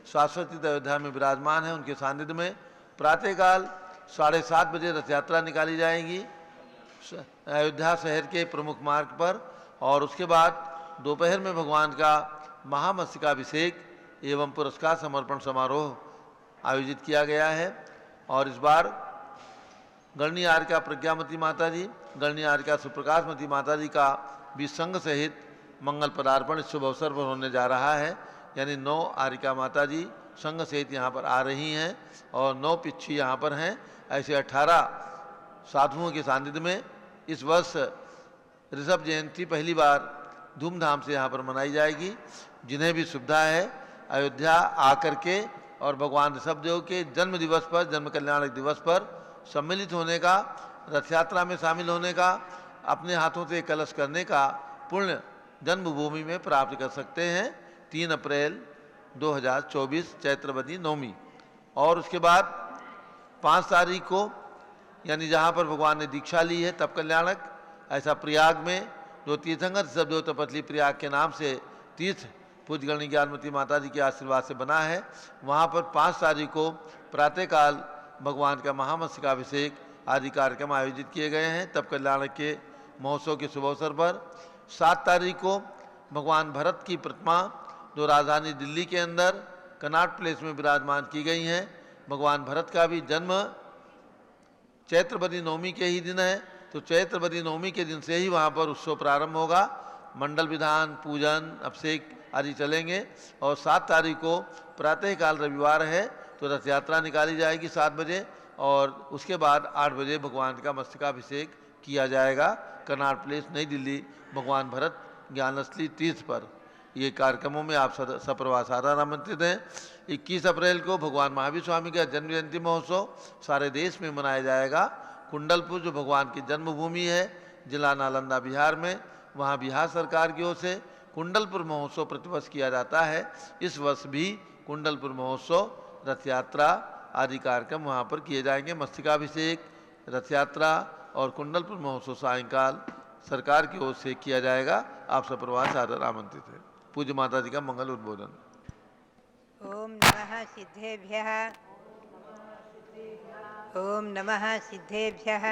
शाश्वती अयोध्या में विराजमान है उनके सानिध्य में प्रातःकाल 7:30 बजे रथ यात्रा निकाली जाएगी अयोध्या शहर के प्रमुख मार्ग पर। और उसके बाद दोपहर में भगवान का महामस्तकाभिषेक एवं पुरस्कार समर्पण समारोह आयोजित किया गया है। और इस बार गणी आर्यका प्रज्ञामती माता जी, गणी आर्यका सुप्रकाशमती माता जी का भी संघ सहित मंगल पदार्पण इस शुभ अवसर पर होने जा रहा है। यानी 9 आर्यका माता जी संघ सहित यहाँ पर आ रही हैं और 9 पिच्छी यहाँ पर हैं। ऐसे 18 साधुओं के सानिध्य में इस वर्ष ऋषभ जयंती पहली बार धूमधाम से यहाँ पर मनाई जाएगी। जिन्हें भी सुविधा है अयोध्या आकर के और भगवान ऋषभदेव के जन्म दिवस पर, जन्म कल्याणक दिवस पर सम्मिलित होने का, रथ यात्रा में शामिल होने का, अपने हाथों से कलश करने का पुण्य जन्मभूमि में प्राप्त कर सकते हैं 3 अप्रैल 2024 चैत्रवती नवमी। और उसके बाद 5 तारीख को यानी जहाँ पर भगवान ने दीक्षा ली है तप कल्याणक, ऐसा प्रयाग में जो तीर्थंकर ऋषभदेव तपतली प्रयाग के नाम से तीर्थ पूज्य गणी ज्ञानमती माता जी के आशीर्वाद से बना है, वहाँ पर 5 तारीख को प्रातःकाल भगवान का महामस्तकाभिषेक आदि कार्यक्रम आयोजित किए गए हैं तप कल्याणक के महोत्सव के शुभ अवसर पर। 7 तारीख को भगवान भरत की प्रतिमा जो राजधानी दिल्ली के अंदर कनॉट प्लेस में विराजमान की गई हैं, भगवान भरत का भी जन्म चैत्रवती नवमी के ही दिन है। तो चैत्रवती नवमी के दिन से ही वहाँ पर उत्सव प्रारंभ होगा, मंडल विधान, पूजन, अभिषेक आदि चलेंगे। और 7 तारीख को प्रातःकाल रविवार है तो रथ यात्रा निकाली जाएगी 7 बजे और उसके बाद 8 बजे भगवान का मस्तकाभिषेक किया जाएगा कनॉट प्लेस नई दिल्ली भगवान भरत ज्ञानस्थली तीर्थ पर। ये कार्यक्रमों में आप सपरिवार साधारण आमंत्रित हैं। 21 अप्रैल को भगवान महावीर स्वामी का जन्म जयंती महोत्सव सारे देश में मनाया जाएगा। कुंडलपुर जो भगवान की जन्मभूमि है जिला नालंदा बिहार में, वहाँ बिहार सरकार की ओर से कुंडलपुर महोत्सव प्रतिवर्ष किया जाता है। इस वर्ष भी कुंडलपुर महोत्सव, रथ यात्रा आदि कार्यक्रम वहाँ पर किए जाएंगे। मस्तकाभिषेक, रथ यात्रा और कुंडलपुर महोत्सव सायंकाल सरकार की ओर से किया जाएगा। आप सब परिवार सादर आमंत्रित है। पूज्य माता जी का मंगल उद्बोधन। ओम नमः सिद्धेभ्यः, ओम नमः सिद्धेभ्यः,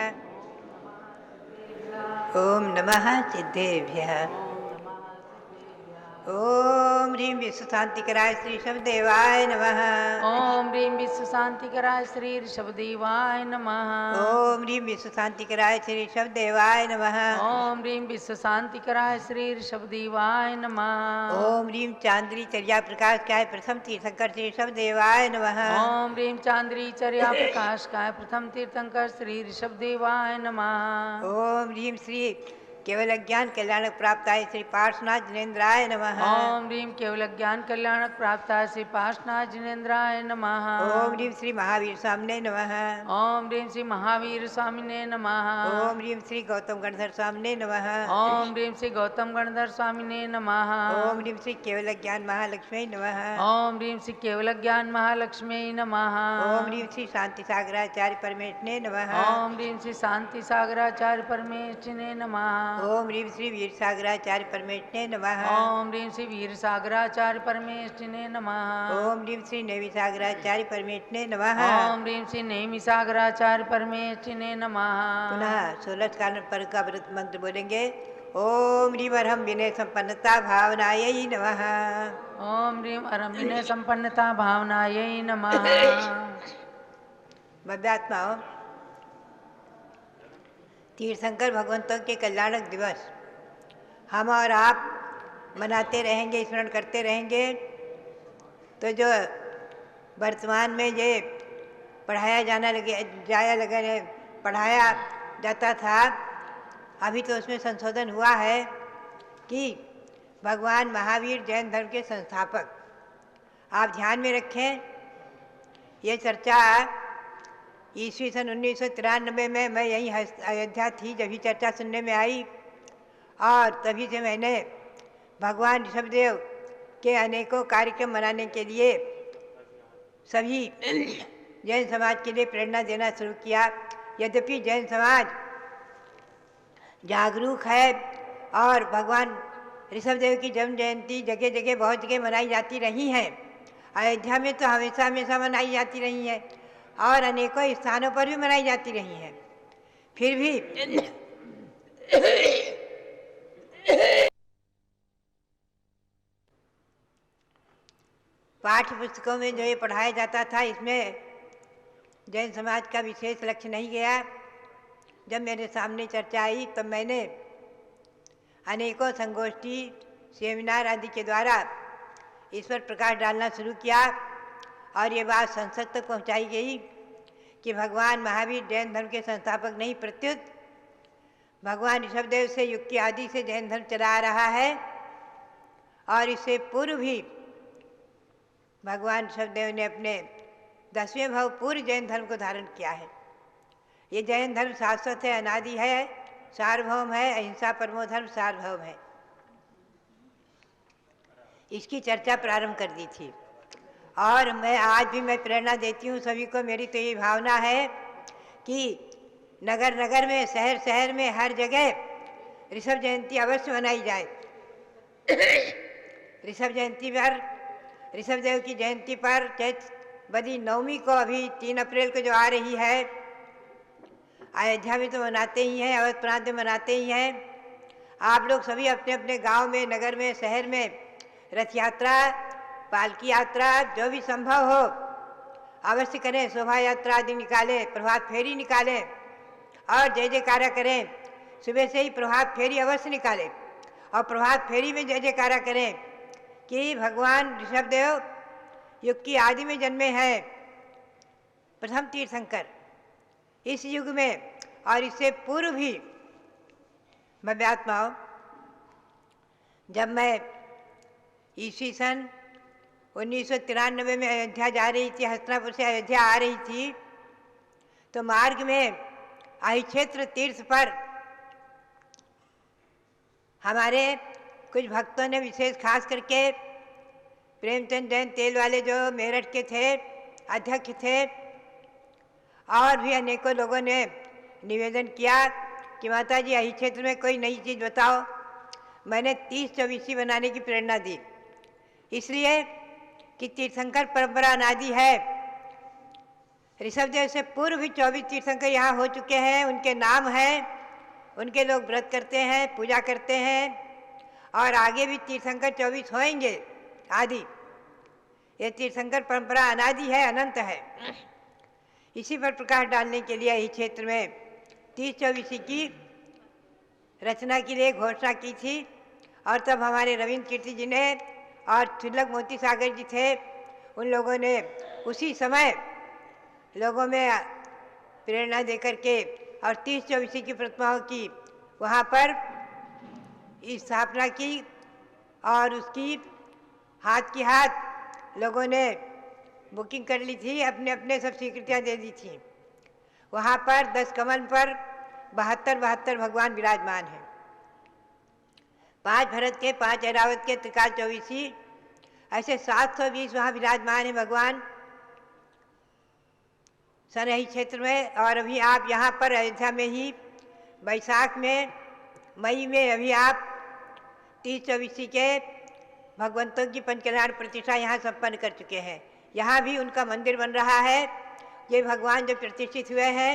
ओम नमः सिद्धेभ्यः। ओम ह्रीं विश्वशांतिकराय श्री ऋषभदेवाय नमः। ओम ह्रीं विश्व शांतिकराय श्री ऋषभदेवाय नमः। ओम ह्रीं विश्वशांतिकराय श्री ऋषभदेवाय नमः। ओम ह्रीं विश्व शांतिकराय श्री ऋषभदेवाय नमः। ओम ह्रीं चांद्री चर्या प्रकाश काय प्रथम तीर्थंकर श्री ऋषभदेवाय नमः। ओम ह्रीं चांद्री चर्या प्रकाश काय प्रथम तीर्थंकर श्री ऋषभदेवाय नमः। ओम ह्रीं श्री केवल ज्ञान कल्याणक प्राप्ताय श्री पार्श्वनाथ जिनेन्द्राय नमः। ओम ह्रीम केवल ज्ञान कल्याणक प्राप्ताय श्री पार्श्वनाथ जिनेन्द्राय नमः। ओम ह्रीम श्री महावीर स्वामिने नमः। ओम ह्रीम श्री महावीर स्वामिने नमः। ओम ह्रीम श्री गौतम गणधर स्वामिने नमः। ओम ह्रीम श्री गौतम गणधर स्वामिने नमः। ओम ह्रीम श्री केवल ज्ञान महालक्ष्मी नमः। ओम ह्रीम श्री केवल ज्ञान महालक्ष्मी नमः। ओम ह्रीम श्री शांति सागराचार्य परमेश्वरने नमः। ओम ह्रीम श्री शांति सागराचार्य परमेश्वरने नमः। ओम ह्रीम श्री वीर सागराचार्य परमेश्वरने नमः। ओम ह्रीम श्री वीर सागराचार्य परमेश्वरने नमः। ओम ह्रीम श्री नेवि सागराचार्य परमेश्वरने नमः। ओम ह्रीम श्री नेमि सागराचार्य परमेश्वरने नमः। पुनः 16 कारण पर का व्रत मंत्र बोलेंगे। ओम ह्रीम अरहम विनय संपन्नता भावनायै नमः। ओम ह्रीम अरहम विनय संपन्नता भावनायै नमः। भव्यात्माओं, तीर्थंकर भगवंतों के कल्याणक दिवस हम और आप मनाते रहेंगे, स्मरण करते रहेंगे। तो जो वर्तमान में ये पढ़ाया जाता था, अभी तो उसमें संशोधन हुआ है कि भगवान महावीर जैन धर्म के संस्थापक। आप ध्यान में रखें, ये चर्चा ईस्वी सन 1993 में मैं यहीं अयोध्या थी जब ही चर्चा सुनने में आई, और तभी से मैंने भगवान ऋषभदेव के अनेकों कार्यक्रम मनाने के लिए सभी जैन समाज के लिए प्रेरणा देना शुरू किया। यद्यपि जैन समाज जागरूक है और भगवान ऋषभदेव की जन्म जयंती जगह जगह बहुत जगह मनाई जाती रही है। अयोध्या में तो हमेशा हमेशा मनाई जाती रही है और अनेकों स्थानों पर भी मनाई जाती रही है। फिर भी पाठ्य पुस्तकों में जो ये पढ़ाया जाता था, इसमें जैन समाज का विशेष लक्ष्य नहीं गया। जब मेरे सामने चर्चा आई तब मैंने अनेकों संगोष्ठी, सेमिनार आदि के द्वारा इस पर प्रकाश डालना शुरू किया और ये बात संसद तक पहुंचाई गई कि भगवान महावीर जैन धर्म के संस्थापक नहीं, प्रत्युत भगवान ऋषभदेव से युग की आदि से जैन धर्म चला आ रहा है और इससे पूर्व भी भगवान ऋषभदेव ने अपने 10वें भाव पूर्व जैन धर्म को धारण किया है। ये जैन धर्म शाश्वत है, अनादि है, सार्वभौम है, अहिंसा परमो धर्म सार्वभौम है। इसकी चर्चा प्रारंभ कर दी थी और आज भी मैं प्रेरणा देती हूँ सभी को। मेरी तो ये भावना है कि नगर नगर में, शहर शहर में, हर जगह ऋषभ जयंती अवश्य मनाई जाए। ऋषभ जयंती पर, ऋषभदेव की जयंती पर चैत बदी नवमी को, अभी 3 अप्रैल को जो आ रही है, अयोध्या में तो मनाते ही हैं, अवध प्रांत में मनाते ही हैं। आप लोग सभी अपने अपने गांव में, नगर में, शहर में रथ यात्रा, पालकी यात्रा जो भी संभव हो अवश्य करें। शोभा यात्रा आदि निकालें, प्रभात फेरी निकालें और जय जयकारा करें। सुबह से ही प्रभात फेरी अवश्य निकालें और प्रभात फेरी में जय जयकारा करें कि भगवान ऋषभदेव युग की आदि में जन्मे हैं, प्रथम तीर्थंकर इस युग में और इससे पूर्व भी। भव्यात्माओं, जब मैं ईस्वी सन 1993 में अयोध्या जा रही थी, हस्तिनापुर से अयोध्या आ रही थी, तो मार्ग में अहिक्षेत्र तीर्थ पर हमारे कुछ भक्तों ने, विशेष खास करके प्रेमचंद जैन तेल वाले जो मेरठ के थे, अध्यक्ष थे, और भी अनेकों लोगों ने निवेदन किया कि माता जी अहिक्षेत्र में कोई नई चीज़ बताओ। मैंने 30-24 बनाने की प्रेरणा दी, इसलिए कि तीर्थंकर परंपरा अनादि है। ऋषभदेव से पूर्व भी 24 तीर्थंकर यहाँ हो चुके हैं, उनके नाम हैं, उनके लोग व्रत करते हैं, पूजा करते हैं और आगे भी तीर्थंकर 24 होएंगे आदि। ये तीर्थंकर परंपरा अनादि है, अनंत है। इसी पर प्रकाश डालने के लिए इस क्षेत्र में 30-24 की रचना के लिए घोषणा की थी और तब हमारे रविंद्र कीर्ति जी ने और तिलक मोती सागर जी थे, उन लोगों ने उसी समय लोगों में प्रेरणा दे करके और 30-24 की प्रतिमाओं की वहाँ पर स्थापना की और उसकी हाथ की हाथ लोगों ने बुकिंग कर ली थी, अपने अपने सब स्वीकृतियाँ दे दी थी। वहाँ पर 10 कमल पर 72 भगवान विराजमान हैं। 5 भरत के, 5 ऐरावत के, त्रिकाल चौबीसी, ऐसे 720 वहाँ विराजमान हैं भगवान सनही क्षेत्र में। और अभी आप यहाँ पर अयोध्या में ही बैसाख में, मई में अभी आप 30 चौबीसी के भगवंतों की पंचकल्याण प्रतिष्ठा यहाँ संपन्न कर चुके हैं। यहाँ भी उनका मंदिर बन रहा है। ये भगवान जो प्रतिष्ठित हुए हैं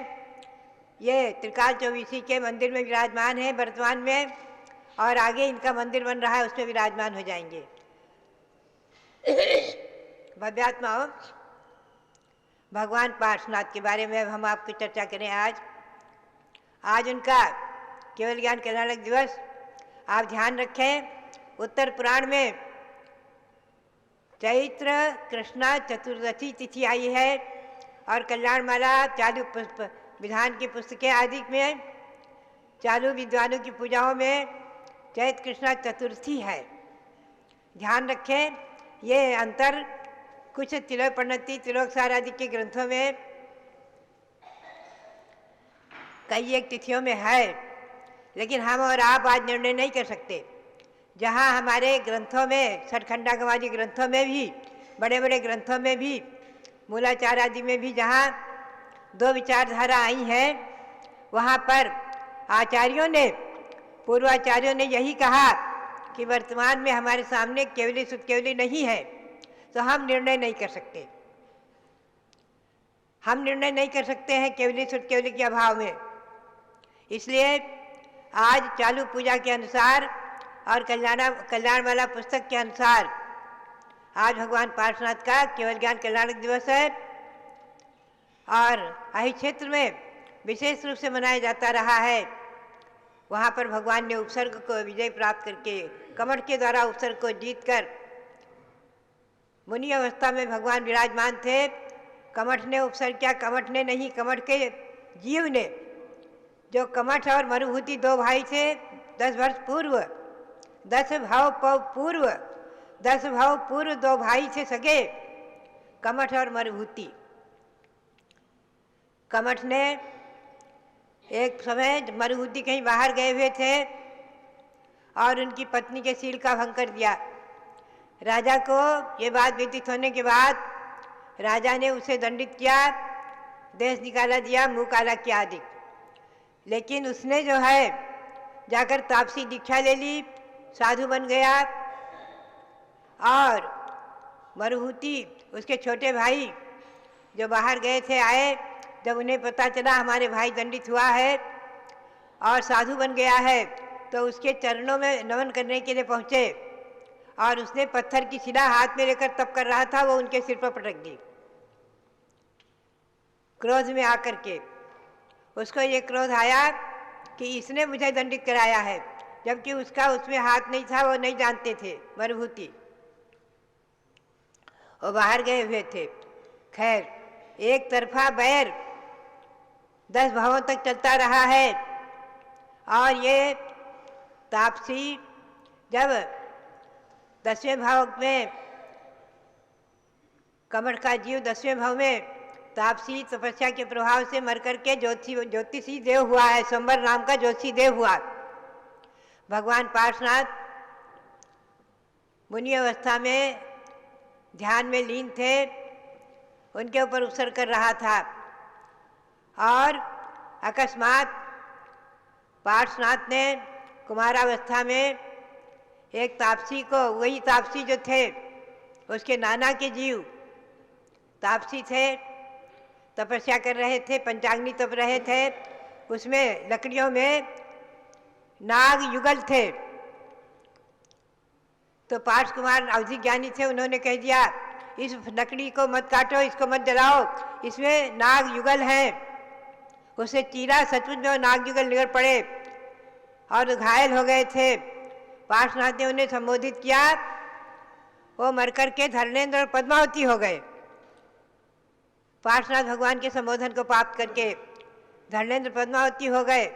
ये त्रिकाल चौबीसी के मंदिर में विराजमान है वर्तमान में, और आगे इनका मंदिर बन रहा है उसमें विराजमान हो जाएंगे। भव्यात्माओं, भगवान पार्श्वनाथ के बारे में अब हम आपकी चर्चा करें। आज उनका केवल ज्ञान कल्याणक दिवस आप ध्यान रखें। उत्तर पुराण में चैत्र कृष्णा चतुर्दशी तिथि आई है और कल्याणमाला चालू विधान की पुस्तकें आदि में चालू विद्वानों की पूजाओं में चैत्र कृष्णा चतुर्थी है। ध्यान रखें, ये अंतर कुछ तिलोक प्रणति, तिलोक सार आदि के ग्रंथों में कई एक तिथियों में है, लेकिन हम और आप आज निर्णय नहीं कर सकते। जहाँ हमारे ग्रंथों में, छठखंडागमादि ग्रंथों में भी, बड़े बड़े ग्रंथों में भी, मूलाचार आदि में भी जहाँ 2 विचारधारा आई हैं, वहाँ पर आचार्यों ने, पूर्वाचार्यों ने यही कहा कि वर्तमान में हमारे सामने केवली सुतकेवली नहीं है, तो हम निर्णय नहीं कर सकते। हम निर्णय नहीं कर सकते हैं केवली सुतकेवली के अभाव में। इसलिए आज चालू पूजा के अनुसार और कल्याणमाला पुस्तक के अनुसार आज भगवान पार्श्वनाथ का केवल ज्ञान कल्याणक दिवस है और अहि क्षेत्र में विशेष रूप से मनाया जाता रहा है। वहाँ पर भगवान ने उपसर्ग को विजय प्राप्त करके, कमठ के द्वारा उपसर्ग को जीतकर मुनि अवस्था में भगवान विराजमान थे। कमठ ने उपसर्ग किया, कमठ ने नहीं, कमठ के जीव ने, जो कमठ और मरुभूति 2 भाई थे, 10 वर्ष पूर्व, 10 भाव पूर्व, 10 भाव पूर्व 2 भाई थे सगे, कमठ और मरुभूति। कमठ ने एक समय मरुभूति कहीं बाहर गए हुए थे और उनकी पत्नी के सील का भंग कर दिया। राजा को ये बात व्यतीत होने के बाद राजा ने उसे दंडित किया, देश निकाला दिया, मुँह काला किया आदि। लेकिन उसने जो है जाकर तापसी दीक्षा ले ली, साधु बन गया। और मरुभूति उसके छोटे भाई जो बाहर गए थे आए, जब उन्हें पता चला हमारे भाई दंडित हुआ है और साधु बन गया है, तो उसके चरणों में नमन करने के लिए पहुँचे और उसने पत्थर की शिला हाथ में लेकर तप कर रहा था, वो उनके सिर पर पटक दी क्रोध में आकर के। उसको ये क्रोध आया कि इसने मुझे दंडित कराया है, जबकि उसका उसमें हाथ नहीं था, वो नहीं जानते थे मरुभूति, वो बाहर गए हुए थे। खैर, एक तरफा बैर 10 भावों तक चलता रहा है और ये तापसी जब 10वें भाव में, कमठ का जीव 10वें भाव में तापसी तपस्या के प्रभाव से मर करके ज्योतिषी देव हुआ है, संबर नाम का ज्योतिषी देव हुआ। भगवान पार्श्वनाथ मुनि अवस्था में ध्यान में लीन थे, उनके ऊपर उपसर्ग कर रहा था और अकस्मात पार्श्वनाथ ने कुमारावस्था में एक तापसी को, वही तापसी जो थे उसके नाना के जीव तापसी थे, तपस्या कर रहे थे, पंचाग्नि तप रहे थे, उसमें लकड़ियों में नाग युगल थे। तो पार्थ कुमार अवधि ज्ञानी थे, उन्होंने कह दिया इस लकड़ी को मत काटो, इसको मत जलाओ, इसमें नाग युगल हैं। उसे चीरा, सचमुच में वो नाग युगल निकल पड़े और घायल हो गए थे। पार्श्वनाथ ने उन्हें संबोधित किया, वो मर करके धर्मेंद्र और पद्मावती हो गए। पार्श्वनाथ भगवान के संबोधन को प्राप्त करके धर्मेंद्र पद्मावती हो गए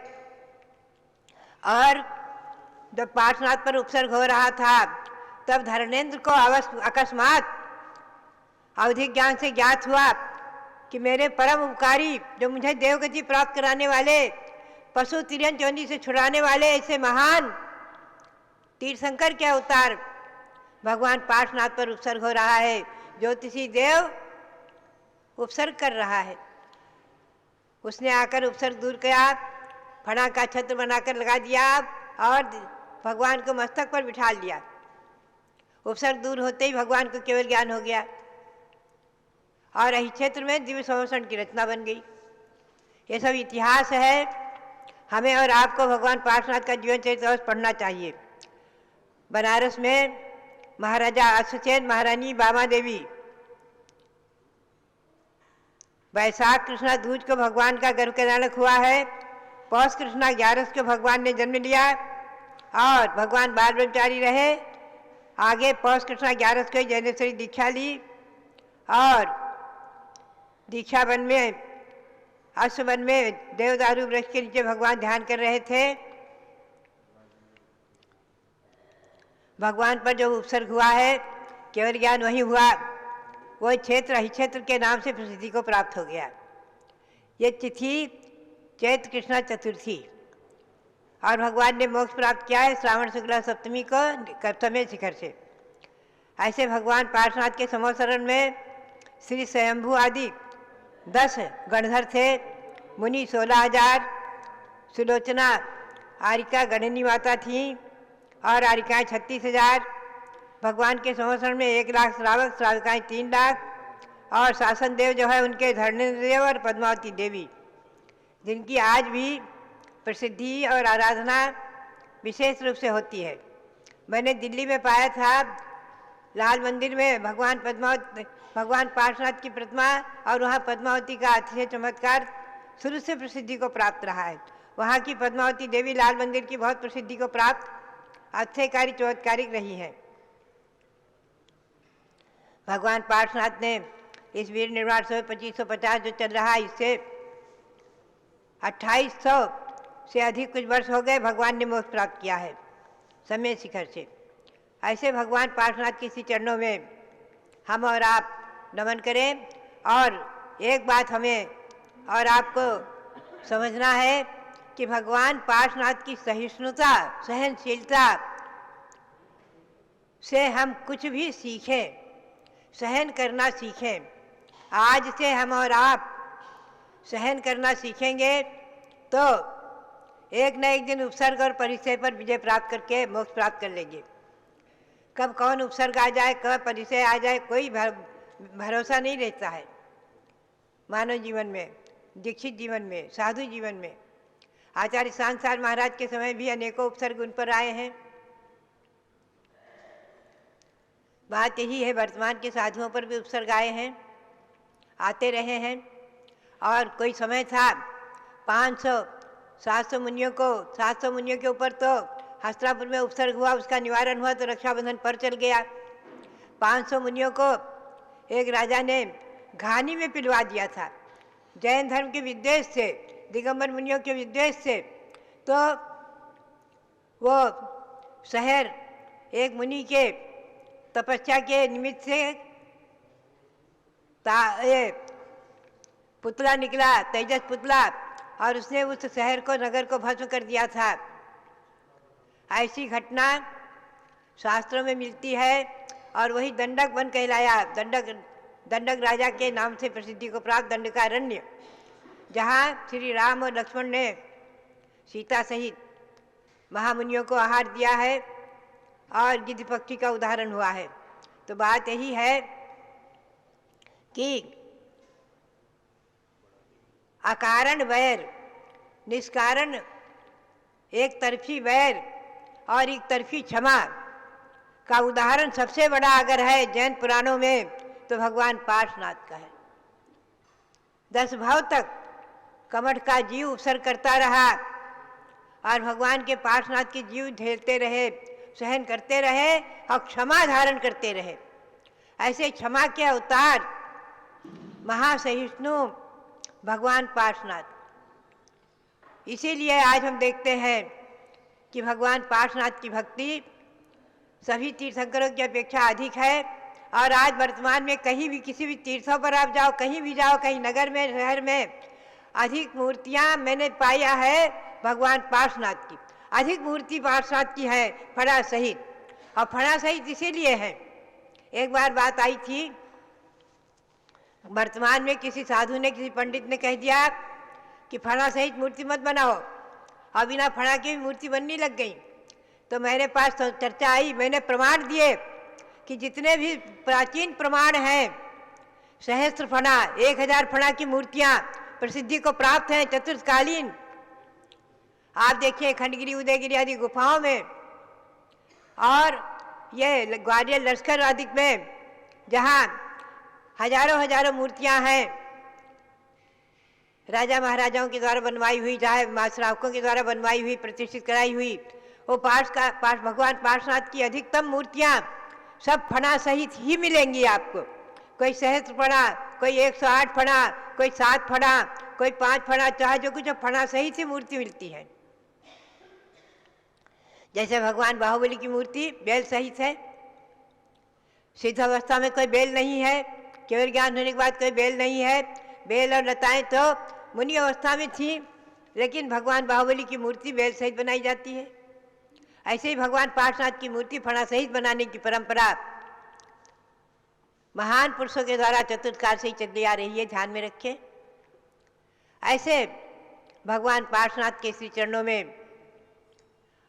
और जब पार्श्वनाथ पर उपसर्ग हो रहा था तब धर्मेंद्र को अकस्मात अवधि ज्ञान से ज्ञात हुआ कि मेरे परम उपकारी, जो मुझे देवगति प्राप्त कराने वाले, पशु तिरन चोनी से छुड़ाने वाले ऐसे महान तीर्थंकर के अवतार भगवान पार्श्वनाथ पर उपसर्ग हो रहा है। ज्योतिषी देव उपसर्ग कर रहा है। उसने आकर उपसर्ग दूर किया, फणा का छत्र बनाकर लगा दिया और भगवान को मस्तक पर बिठा लिया। उपसर्ग दूर होते ही भगवान को केवल ज्ञान हो गया और इस क्षेत्र में दिव्य संवत्सरण की रचना बन गई। ये सब इतिहास है। हमें और आपको भगवान पार्श्वनाथ का जीवन चरित्र अवश्य पढ़ना चाहिए। बनारस में महाराजा अश्वसेन महारानी बामा देवी वैशाख कृष्णा दूज को भगवान का गर्भ कल्याणक हुआ है। पौष कृष्णा 11 को भगवान ने जन्म लिया और भगवान बाल ब्रह्मचारी रहे। आगे पौष कृष्णा 11 को ही जैनेश्वरी दीक्षा ली और दीक्षा वन में, अश्ववन में देवदारू वृक्ष के नीचे भगवान ध्यान कर रहे थे। भगवान पर जो उपसर्ग हुआ है, केवल ज्ञान वही हुआ, वो क्षेत्र अहिक्षेत्र के नाम से प्रसिद्धि को प्राप्त हो गया। ये तिथि चैत्र कृष्णा चतुर्थी और भगवान ने मोक्ष प्राप्त किया है श्रावण शुक्ला सप्तमी को सप्तमी शिखर से। ऐसे भगवान पार्श्वनाथ के संवत्सरण में श्री स्वयंभू आदि 10 गणधर थे। मुनि 16,000, सुलोचना आरिका गणनी माता थी और आरिकाएँ 36,000। भगवान के संवत्सरण में 1 लाख श्रावक, श्राविकाएँ 3 लाख और शासन देव जो है उनके धर्मेंद्र देव और पद्मावती देवी, जिनकी आज भी प्रसिद्धि और आराधना विशेष रूप से होती है। मैंने दिल्ली में पाया था लाल मंदिर में भगवान पार्श्वनाथ की प्रतिमा और वहाँ पद्मावती का अतिशय चमत्कार शुरू से प्रसिद्धि को प्राप्त रहा है। वहाँ की पद्मावती देवी लाल मंदिर की बहुत प्रसिद्धि को प्राप्त आश्चर्यकारी चमत्कारिक रही है। भगवान पार्श्वनाथ ने इस वीर निर्वाण 2550 जो चल रहा है, इससे 2800 से अधिक कुछ वर्ष हो गए भगवान ने मोक्ष प्राप्त किया है समय शिखर से। ऐसे भगवान पार्श्वनाथ के इसी चरणों में हम और आप नमन करें। और एक बात हमें और आपको समझना है कि भगवान पार्श्वनाथ की सहिष्णुता, सहनशीलता से हम कुछ भी सीखें, सहन करना सीखें। आज से हम और आप सहन करना सीखेंगे तो एक न एक दिन उपसर्ग और परिचय पर विजय प्राप्त करके मोक्ष प्राप्त कर लेंगे। कब कौन उपसर्ग आ जाए, कब परिचय आ जाए, कोई भरोसा नहीं रहता है मानव जीवन में, दीक्षित जीवन में, साधु जीवन में। आचार्य सांसार महाराज के समय भी अनेकों उपसर्ग उन पर आए हैं। बात यही है, वर्तमान के साधुओं पर भी उपसर्ग आए हैं, आते रहे हैं। और कोई समय था 500-700 मुनियों के ऊपर तो हस्तिनापुर में उपसर्ग हुआ, उसका निवारण हुआ तो रक्षाबंधन पर चल गया। 500 मुनियों को एक राजा ने घानी में पिलवा दिया था जैन धर्म के विद्वेष से, दिगंबर मुनियों के विद्वेष से। तो वो शहर एक मुनि के तपस्या के निमित्त से पुतला निकला, तेजस पुतला, और उसने उस शहर को, नगर को भस्म कर दिया था। ऐसी घटना शास्त्रों में मिलती है और वही दंडक वन कहलाया। दंडक राजा के नाम से प्रसिद्धि को प्राप्त दंडकारण्य, जहाँ श्री राम और लक्ष्मण ने सीता सहित महामुनियों को आहार दिया है और गिद्ध पक्षी का उदाहरण हुआ है। तो बात यही है कि अकारण वैर, निष्कारण एक तरफी वैर और एक तरफी क्षमा का उदाहरण सबसे बड़ा अगर है जैन पुराणों में तो भगवान पार्श्वनाथ का है। 10 भाव तक कमठ का जीव उपसर्ग करता रहा और भगवान के पार्श्वनाथ के जीव झेलते रहे, सहन करते रहे और क्षमा धारण करते रहे। ऐसे क्षमा के अवतार महासहिष्णु भगवान पार्श्वनाथ। इसीलिए आज हम देखते हैं कि भगवान पार्श्वनाथ की भक्ति सभी तीर्थंकरों की अपेक्षा अधिक है। और आज वर्तमान में कहीं भी किसी भी तीर्थों पर आप जाओ, कहीं भी जाओ, कहीं नगर में, शहर में, अधिक मूर्तियां मैंने पाया है भगवान पार्श्वनाथ की। अधिक मूर्ति पार्श्वनाथ की है फड़ा सहित। और फड़ा सहित इसीलिए है, एक बार बात आई थी, वर्तमान में किसी साधु ने, किसी पंडित ने कह दिया कि फड़ा सहित मूर्ति मत बनाओ, और बिना फड़ा की भी मूर्ति बनने लग गई। तो मेरे पास तो चर्चा आई, मैंने प्रमाण दिए कि जितने भी प्राचीन प्रमाण हैं, सहस्त्र फणा, 1000 फणा की मूर्तियां प्रसिद्धि को प्राप्त हैं चतुर्थकालीन। आप देखिए खंडगिरी, उदयगिरी आदि गुफाओं में, और ये ग्वालियर लश्कर आदि में, जहाँ हजारों हजारों मूर्तियां हैं राजा महाराजाओं के द्वारा बनवाई हुई, चाहे श्रावकों के द्वारा बनवाई हुई, प्रतिष्ठित कराई हुई, वो भगवान पार्श्वनाथ की अधिकतम मूर्तियां सब फणा सहित ही मिलेंगी आपको। कोई सहस्त्र फणा, कोई 108 फणा, कोई 7 फणा, कोई 5 फणा, चाहे जो कुछ फणा सहित ही मूर्ति मिलती है। जैसे भगवान बाहुबली की मूर्ति बेल सहित है, सिद्ध अवस्था में कोई बेल नहीं है, केवल ज्ञान होने के बाद कोई बेल नहीं है। बेल और लताएं तो मुनि अवस्था में थी, लेकिन भगवान बाहुबली की मूर्ति बेल सहित बनाई जाती है। ऐसे ही भगवान पार्श्वनाथ की मूर्ति फणा सहित बनाने की परंपरा महान पुरुषों के द्वारा चतुर्थकाल से ही चली आ रही है, ध्यान में रखें। ऐसे भगवान पार्श्वनाथ के श्री चरणों में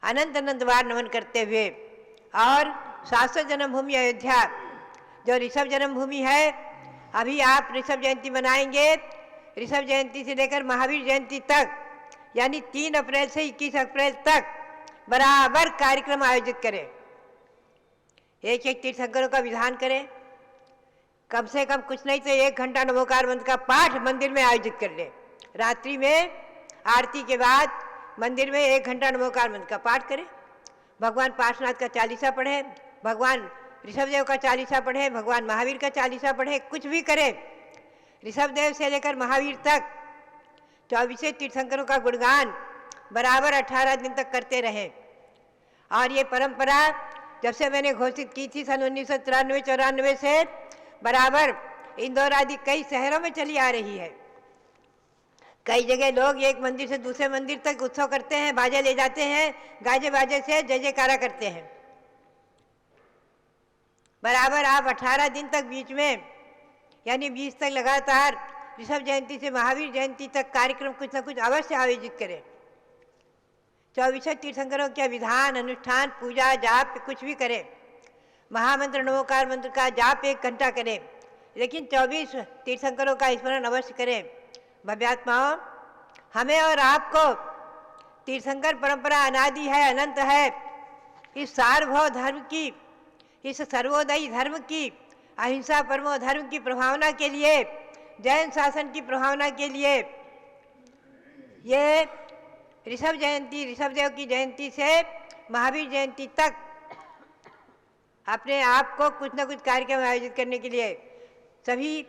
अनंत अनंत बार नमन करते हुए, और शाश्वत जन्मभूमि अयोध्या जो ऋषभ जन्मभूमि है, अभी आप ऋषभ जयंती मनाएंगे। ऋषभ जयंती से लेकर महावीर जयंती तक, यानी 3 अप्रैल से 21 अप्रैल तक बराबर कार्यक्रम आयोजित करें। एक एक तीर्थंकरों का विधान करें, कम से कम कुछ नहीं तो 1 घंटा नमोकार मंत्र का पाठ मंदिर में आयोजित कर लें। रात्रि में आरती के बाद मंदिर में 1 घंटा नमोकार मंत्र का पाठ करें। भगवान पार्श्वनाथ का चालीसा पढ़े, भगवान ऋषभदेव का चालीसा पढ़े, भगवान महावीर का चालीसा पढ़े, कुछ भी करें। ऋषभदेव से लेकर महावीर तक 24 तीर्थंकरों का गुणगान बराबर 18 दिन तक करते रहे। और ये परंपरा जब से मैंने घोषित की थी सन 1993-94 से बराबर इंदौर आदि कई शहरों में चली आ रही है। कई जगह लोग एक मंदिर से दूसरे मंदिर तक उत्सव करते हैं, बाजे ले जाते हैं, गाजे बाजे से जय जयकारा करते हैं। बराबर आप 18 दिन तक बीच में, यानी 20 तक लगातार ऋषभ जयंती से महावीर जयंती तक कार्यक्रम कुछ न कुछ अवश्य आयोजित करें। 24 तीर्थंकरों के विधान, अनुष्ठान, पूजा, जाप कुछ भी करें। महामंत्र नमोकार मंत्र का जाप 1 घंटा करें, लेकिन 24 तीर्थंकरों का स्मरण अवश्य करें। भव्यात्माओं, हमें और आपको तीर्थंकर परंपरा अनादि है, अनंत है। इस सार्वभौम धर्म की, इस सर्वोदयी धर्म की, अहिंसा परमो धर्म की प्रभावना के लिए, जैन शासन की प्रभावना के लिए, ये ऋषभ जयंती, ऋषभदेव की जयंती से महावीर जयंती तक अपने आप को कुछ न कुछ कार्यक्रम आयोजित करने के लिए सभी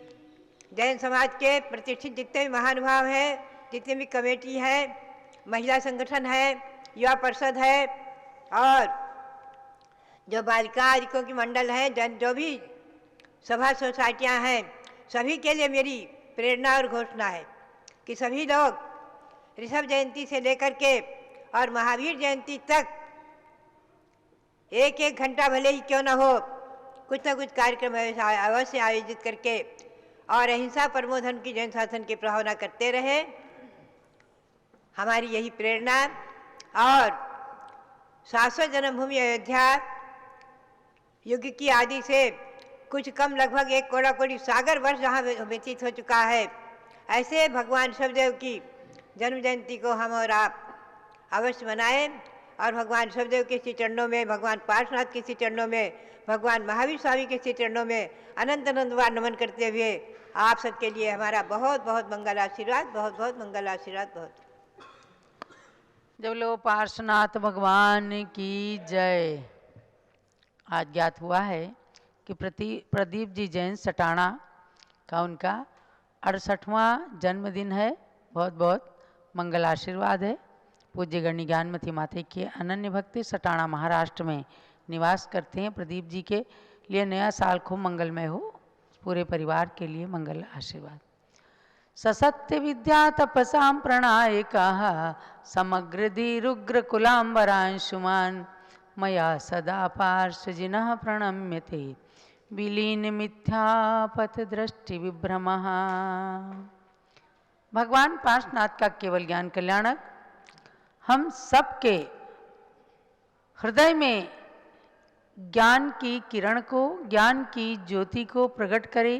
जैन समाज के प्रतिष्ठित जितने भी महानुभाव हैं, जितने भी कमेटी है, महिला संगठन है, युवा परिषद है, और जो बालिका आदिकों की मंडल हैं, जो भी सभा सोसाइटियां हैं, सभी के लिए मेरी प्रेरणा और घोषणा है कि सभी लोग ऋषभ जयंती से लेकर के और महावीर जयंती तक 1-1 घंटा भले ही क्यों न हो, कुछ न कुछ कार्यक्रम अवश्य आयोजित करके और अहिंसा परमो धर्म की जैन शासन की प्रभावना करते रहे। हमारी यही प्रेरणा। और शाश्वत जन्मभूमि अयोध्या युग की आदि से कुछ कम, लगभग 1 कोड़ा सागर वर्ष जहाँ व्यतीत हो चुका है, ऐसे भगवान ऋषभदेव की जन्म जयंती को हम और आप अवश्य मनाएं। और भगवान ऋषभदेव के श्री चरणों में, भगवान पार्श्वनाथ के श्री चरणों में, भगवान महावीर स्वामी के श्री चरणों में अनंत अनंत बार नमन करते हुए आप सबके लिए हमारा बहुत बहुत मंगल आशीर्वाद, बहुत बहुत मंगल आशीर्वाद। बहुत जब लो पार्श्वनाथ भगवान की जय। आज ज्ञात हुआ है कि प्रदीप जी जैन सटाणा का उनका 68वां जन्मदिन है। बहुत बहुत मंगल आशीर्वाद है। पूज्य गणी ज्ञानमती माता के अनन्य भक्ति सटाणा महाराष्ट्र में निवास करते हैं। प्रदीप जी के लिए नया साल खूब मंगलमय हो, पूरे परिवार के लिए मंगल आशीर्वाद। ससत्य विद्या तपसां प्रणायकः समग्र दीरुग्र कुलांबरांशुमान् मया सदा पार्श्वजिनः प्रणम्यते विलीन मिथ्यापथ दृष्टि विभ्रमः। भगवान पार्श्वनाथ का केवल ज्ञान कल्याणक हम सबके हृदय में ज्ञान की किरण को, ज्ञान की ज्योति को प्रकट करे,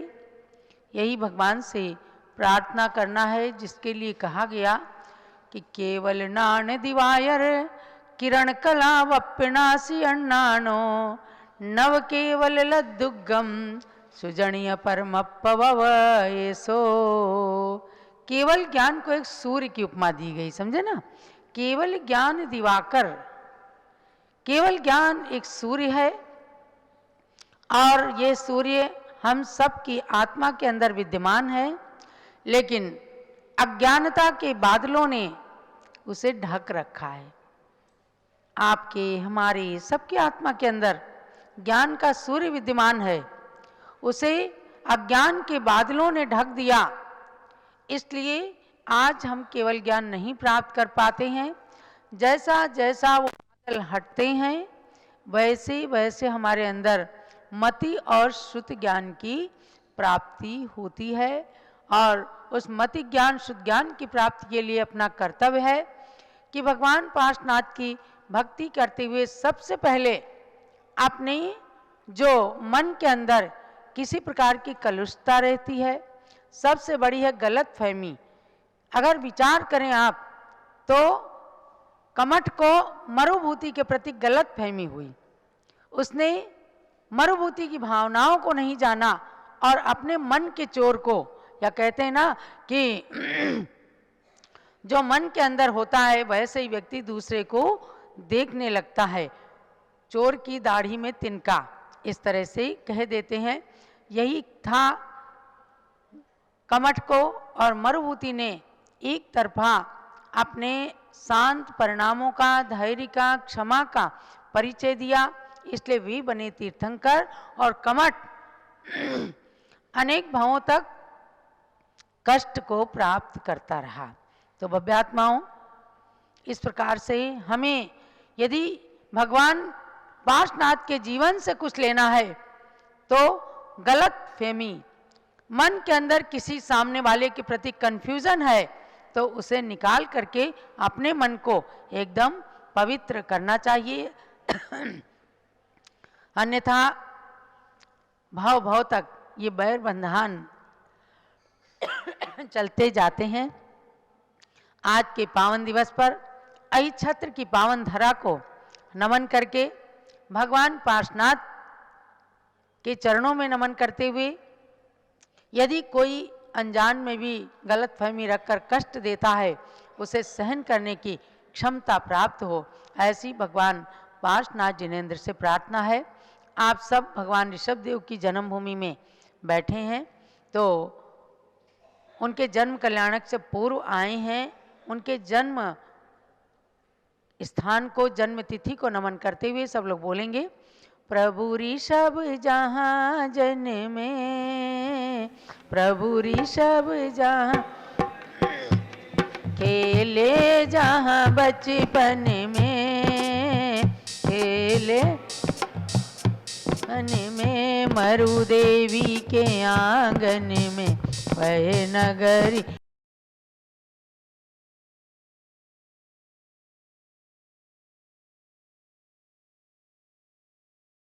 यही भगवान से प्रार्थना करना है, जिसके लिए कहा गया कि केवल नान दिवायर किरण कला वपिनासी अन्नानो नव केवल लद्दुगम सुजणीय परमपवव ऐसो। केवल ज्ञान को एक सूर्य की उपमा दी गई, समझे ना। केवल ज्ञान दिवाकर, केवल ज्ञान एक सूर्य है और ये सूर्य हम सब की आत्मा के अंदर विद्यमान है, लेकिन अज्ञानता के बादलों ने उसे ढक रखा है। आपके, हमारे, सबकी आत्मा के अंदर ज्ञान का सूर्य विद्यमान है, उसे अज्ञान के बादलों ने ढक दिया। इसलिए आज हम केवल ज्ञान नहीं प्राप्त कर पाते हैं। जैसा जैसा वो बादल हटते हैं वैसे वैसे हमारे अंदर मति और श्रुत ज्ञान की प्राप्ति होती है, और उस मति ज्ञान शुद्ध ज्ञान की प्राप्ति के लिए अपना कर्तव्य है कि भगवान पार्श्वनाथ की भक्ति करते हुए सबसे पहले अपने जो मन के अंदर किसी प्रकार की कलुषता रहती है, सबसे बड़ी है गलत फहमी। अगर विचार करें आप तो कमठ को मरुभूति के प्रति गलत फहमी हुई, उसने मरुभूति की भावनाओं को नहीं जाना और अपने मन के चोर को, या कहते हैं ना कि जो मन के अंदर होता है वैसे ही व्यक्ति दूसरे को देखने लगता है। चोर की दाढ़ी में तिनका, इस तरह से कह देते हैं। यही था कमठ को, और मरुभूति ने एक तरफा अपने शांत परिणामों का, धैर्य का, क्षमा का परिचय दिया, इसलिए वे बने तीर्थंकर, और कमठ अनेक भावों तक कष्ट को प्राप्त करता रहा। तो भव्यात्माओं, इस प्रकार से हमें यदि भगवान पार्श्वनाथ के जीवन से कुछ लेना है तो गलत फहमी, मन के अंदर किसी सामने वाले के प्रति कंफ्यूजन है तो उसे निकाल करके अपने मन को एकदम पवित्र करना चाहिए। अन्यथा भाव भाव तक ये बैर बंधन चलते जाते हैं। आज के पावन दिवस पर अहिछत्र की पावन धरा को नमन करके, भगवान पार्श्वनाथ के चरणों में नमन करते हुए, यदि कोई अनजान में भी गलत फहमी रखकर कष्ट देता है, उसे सहन करने की क्षमता प्राप्त हो, ऐसी भगवान पार्श्वनाथ जिनेन्द्र से प्रार्थना है। आप सब भगवान ऋषभदेव की जन्मभूमि में बैठे हैं, तो उनके जन्म कल्याणक से पूर्व आए हैं। उनके जन्म स्थान को, जन्म तिथि को नमन करते हुए सब लोग बोलेंगे, प्रभु ऋषभ जहाँ जन्मे, प्रभु ऋषभ जहाँ खेले, जहाँ बचपन में खेले, में मरुदेवी के आंगन में वह नगरी